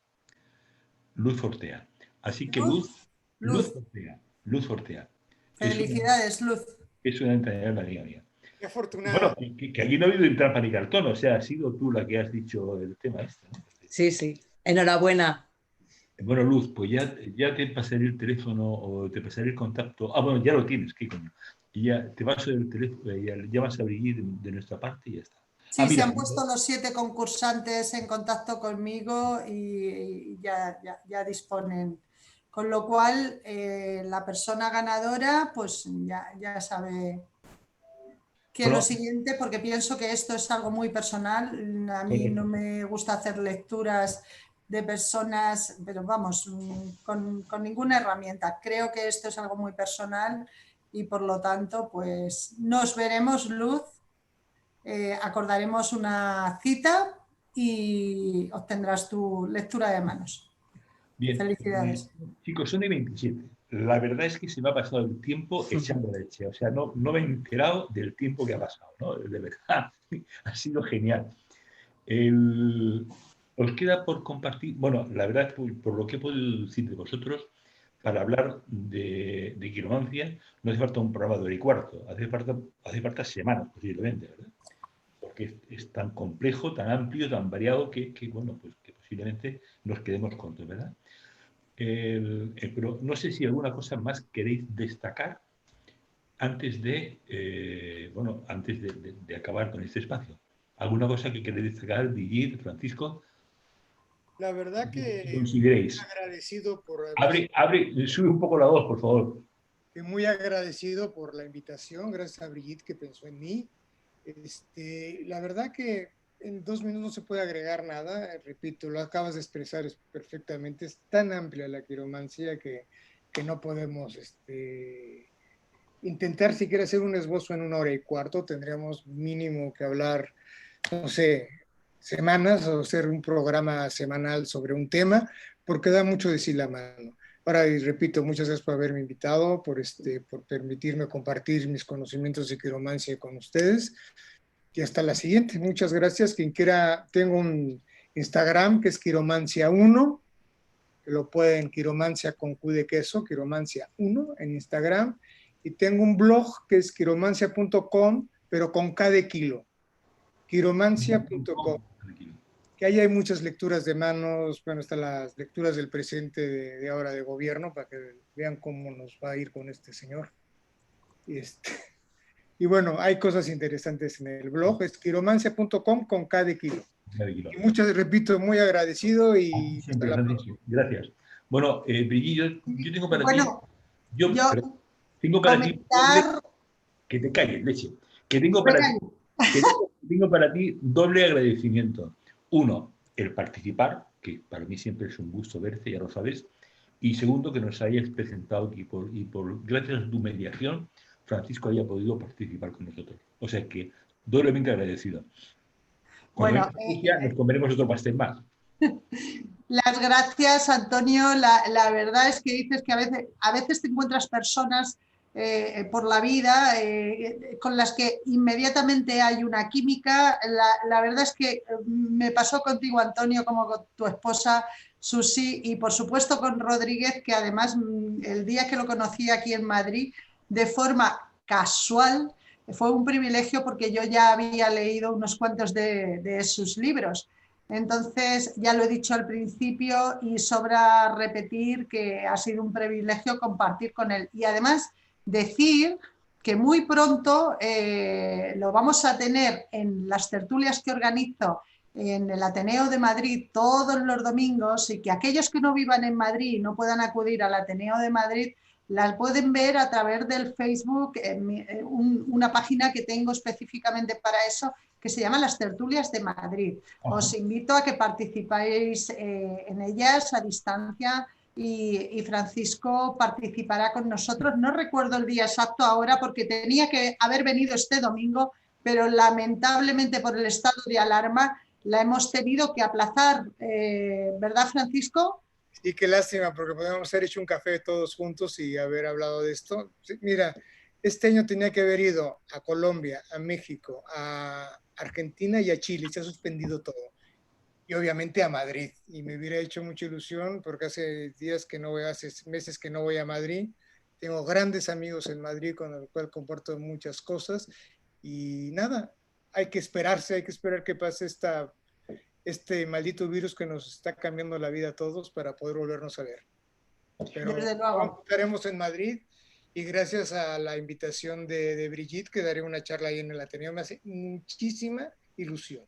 Luz Fortea. Así que Luz Fortea. Luz Fortea. Felicidades, Luz. Es una entrañable amiga mía. Qué afortunado. Bueno, que aquí no ha habido trampa ni cartón, o sea, has sido tú la que has dicho el tema este, ¿no? Sí, sí. Enhorabuena. Bueno, Luz, pues ya te pasaré el teléfono o te pasaré el contacto. Ah, bueno, ya lo tienes, qué coño. Y ya te paso el teléfono, ya llamas a Brigitte de nuestra parte y ya está. Sí, mira, se han puesto los 7 concursantes en contacto conmigo y ya disponen. Con lo cual, la persona ganadora pues ya sabe que lo siguiente, porque pienso que esto es algo muy personal. A mí no me gusta hacer lecturas de personas, pero vamos, con ninguna herramienta. Creo que esto es algo muy personal y por lo tanto, pues nos veremos, Luz. Acordaremos una cita y obtendrás tu lectura de manos. Bien. Felicidades. Chicos, son de 27. La verdad es que se me ha pasado el tiempo echando leche. O sea, no me he enterado del tiempo que ha pasado, ¿no? De verdad, ha sido genial. Os queda por compartir, bueno, la verdad, por lo que he podido decir de vosotros, para hablar de quiromancia no hace falta un programa de hora y cuarto, hace falta semanas posiblemente, ¿verdad? Porque es tan complejo, tan amplio, tan variado bueno, pues que posiblemente nos quedemos cortos, ¿verdad? Pero no sé si alguna cosa más queréis destacar antes de acabar con este espacio. ¿Alguna cosa que queréis destacar, Brigitte, Francisco? La verdad ¿Qué que consideréis? agradecido por haber, Sube un poco la voz, por favor. que muy agradecido por la invitación, gracias a Brigitte que pensó en mí. La verdad que en 2 minutos no se puede agregar nada, repito, lo acabas de expresar perfectamente, es tan amplia la quiromancia que no podemos intentar siquiera hacer un esbozo en 1 hora y cuarto, tendríamos mínimo que hablar, no sé, semanas o hacer un programa semanal sobre un tema, porque da mucho de sí la mano. Ahora, y repito, muchas gracias por haberme invitado, por permitirme compartir mis conocimientos de quiromancia con ustedes. Y hasta la siguiente. Muchas gracias. Quien quiera, tengo un Instagram que es quiromancia1, que lo pueden, quiromancia con Q de queso, quiromancia1 en Instagram. Y tengo un blog que es quiromancia.com, pero con K de kilo, quiromancia.com. Que ahí hay muchas lecturas de manos, bueno, están las lecturas del presente de ahora de gobierno, para que vean cómo nos va a ir con este señor. Y bueno, hay cosas interesantes en el blog, es quiromancia.com con K de kilo. Y muchas, repito, muy agradecido y hasta la próxima. Gracias. Bueno, Brigitte, yo tengo para ti, Bueno, yo tengo para ti comentar... que te calles, leche, que tengo para ti doble agradecimiento. Uno, el participar, que para mí siempre es un gusto verte, ya lo sabes. Y segundo, que nos hayas presentado y gracias a tu mediación, Francisco haya podido participar con nosotros. O sea que doblemente agradecido. Cuando nos comeremos otro pastel más. Las gracias, Antonio. La verdad es que dices que a veces te encuentras personas por la vida con las que inmediatamente hay una química. La verdad es que me pasó contigo, Antonio, como con tu esposa, Susi, y por supuesto con Rodríguez, que además el día que lo conocí aquí en Madrid, de forma casual, fue un privilegio porque yo ya había leído unos cuantos de sus libros. Entonces, ya lo he dicho al principio y sobra repetir que ha sido un privilegio compartir con él. Y además decir que muy pronto lo vamos a tener en las tertulias que organizo en el Ateneo de Madrid todos los domingos, y que aquellos que no vivan en Madrid y no puedan acudir al Ateneo de Madrid las pueden ver a través del Facebook, una página que tengo específicamente para eso, que se llama Las Tertulias de Madrid. Os invito a que participéis en ellas a distancia, y Francisco participará con nosotros. No recuerdo el día exacto ahora porque tenía que haber venido este domingo, pero lamentablemente por el estado de alarma la hemos tenido que aplazar. ¿Verdad, Francisco? Sí, qué lástima, porque podríamos haber hecho un café todos juntos y haber hablado de esto. Sí, mira, este año tenía que haber ido a Colombia, a México, a Argentina y a Chile. Se ha suspendido todo. Y obviamente a Madrid. Y me hubiera hecho mucha ilusión porque hace meses que no voy a Madrid. Tengo grandes amigos en Madrid con los cuales comparto muchas cosas. Y nada, hay que esperar que pase este maldito virus que nos está cambiando la vida a todos para poder volvernos a ver. Pero estaremos en Madrid, y gracias a la invitación de Brigitte, que daré una charla ahí en el Ateneo. Me hace muchísima ilusión.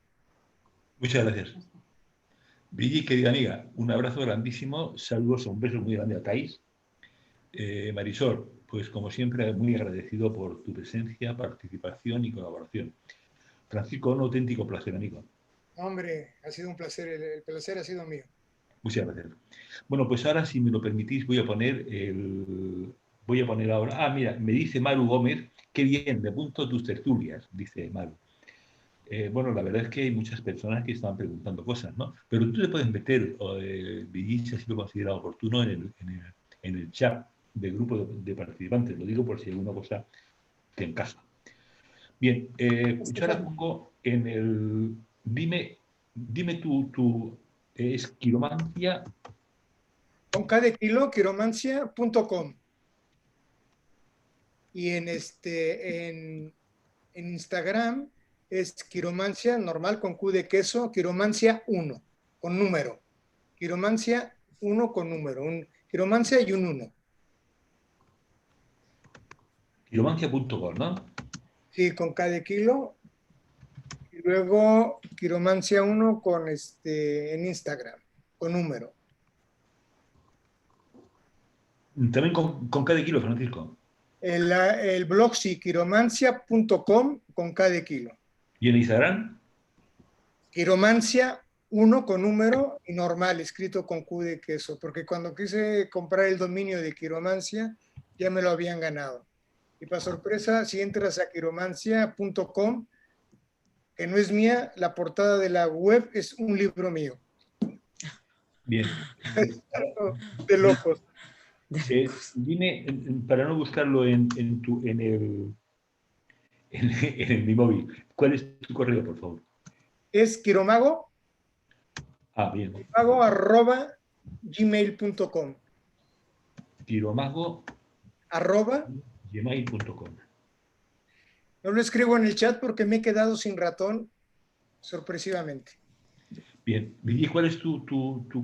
Muchas gracias. Brigitte, querida amiga, un abrazo grandísimo, saludos, un beso muy grande a Thais. Marisol, pues como siempre, muy agradecido por tu presencia, participación y colaboración. Francisco, un auténtico placer, amigo. Hombre, ha sido un placer, el placer ha sido mío. Muchas gracias. Bueno, pues ahora, si me lo permitís, voy a poner ahora. Ah, mira, me dice Maru Gómez, qué bien, me apunto tus tertulias, dice Maru. Bueno, la verdad es que hay muchas personas que están preguntando cosas, ¿no? Pero tú te puedes meter, si así lo considera oportuno, en el chat del grupo de participantes. Lo digo por si alguna cosa te encaja. Bien, yo ahora pongo en el... Dime tu es quiromancia con K de kilo, quiromancia.com. Y en Instagram es quiromancia, normal, con Q de queso, quiromancia 1, con número. Quiromancia 1 con número. Quiromancia y un 1. Quiromancia.com, ¿no? Sí, con K de kilo. Y luego quiromancia 1 con en Instagram, con número. También con K de kilo, Francisco. El blog sí, quiromancia.com con K de kilo. ¿Y en Instagram? Quiromancia 1 con número y normal, escrito con Q de queso, porque cuando quise comprar el dominio de quiromancia, ya me lo habían ganado. Y para sorpresa, si entras a quiromancia.com, que no es mía, la portada de la web es un libro mío. Bien. De locos. Dime, para no buscarlo en mi móvil, ¿cuál es tu correo, por favor? Es quiromago, Bien. @gmail.com. Quiromago @gmail.com. No lo escribo en el chat porque me he quedado sin ratón, sorpresivamente. Bien. Vicky, ¿cuál es tu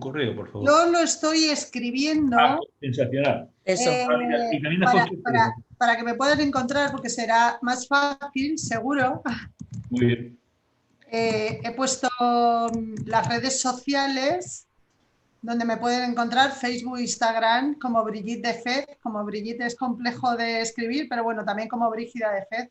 correo, por favor? Yo lo estoy escribiendo. Sensacional. Eso. Y también una foto. Para que me puedan encontrar, porque será más fácil, seguro. Muy bien. He puesto las redes sociales donde me pueden encontrar, Facebook, Instagram, como Brigitte de Fed. Como Brigitte es complejo de escribir, pero bueno, también como Brígida de Fed.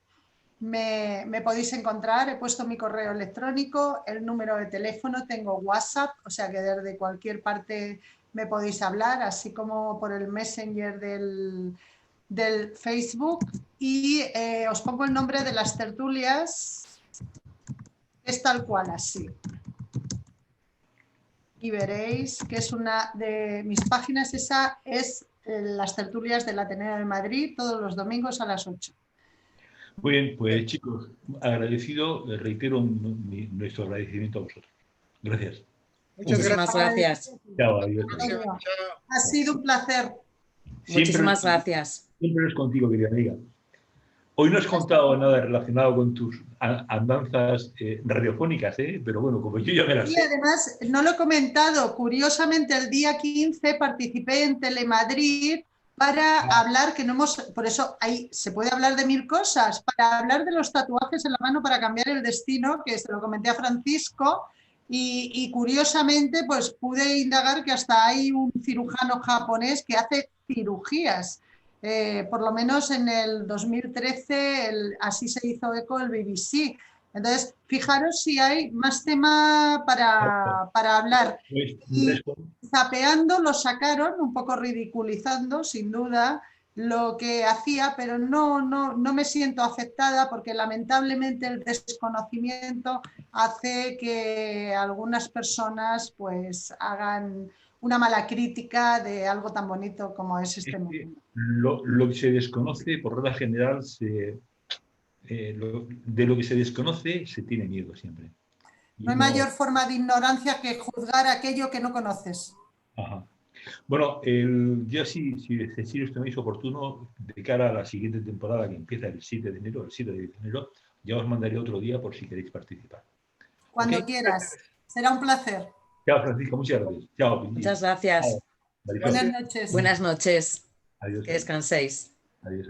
Me podéis encontrar, he puesto mi correo electrónico, el número de teléfono, tengo WhatsApp, o sea que desde cualquier parte me podéis hablar, así como por el Messenger del Facebook. Y os pongo el nombre de las tertulias, es tal cual así. Y veréis que es una de mis páginas, esa es las tertulias del Ateneo de Madrid, todos los domingos a las 8. Muy bien, pues chicos, agradecido, les reitero nuestro agradecimiento a vosotros. Gracias. Muchísimas gracias. Chao, adiós. Ha sido un placer. Muchísimas gracias. Siempre es contigo, querida amiga. Hoy no has contado nada relacionado con tus andanzas radiofónicas, pero bueno, como yo ya me las sé. Y además, no lo he comentado, curiosamente el día 15 participé en Telemadrid para hablar, que no hemos, por eso ahí se puede hablar de 1000 cosas, para hablar de los tatuajes en la mano para cambiar el destino, que se lo comenté a Francisco, y curiosamente pues pude indagar que hasta hay un cirujano japonés que hace cirugías. Por lo menos en el 2013 así se hizo eco el BBC. Entonces, fijaros si hay más tema para hablar. Y zapeando lo sacaron, un poco ridiculizando, sin duda, lo que hacía, pero no me siento afectada porque lamentablemente el desconocimiento hace que algunas personas pues hagan una mala crítica de algo tan bonito como es este mundo. Lo que se desconoce, por regla general, de lo que se desconoce se tiene miedo siempre. No hay mayor forma de ignorancia que juzgar aquello que no conoces. Ajá. Bueno, ya si tenéis oportuno, de cara a la siguiente temporada que empieza el 7 de enero, ya os mandaré otro día por si queréis participar. Cuando quieras. Será un placer. Chao, Francisco. Muchas gracias. Chao. Muchas gracias. Buenas noches. Buenas noches. Adiós. Que descanséis. Adiós.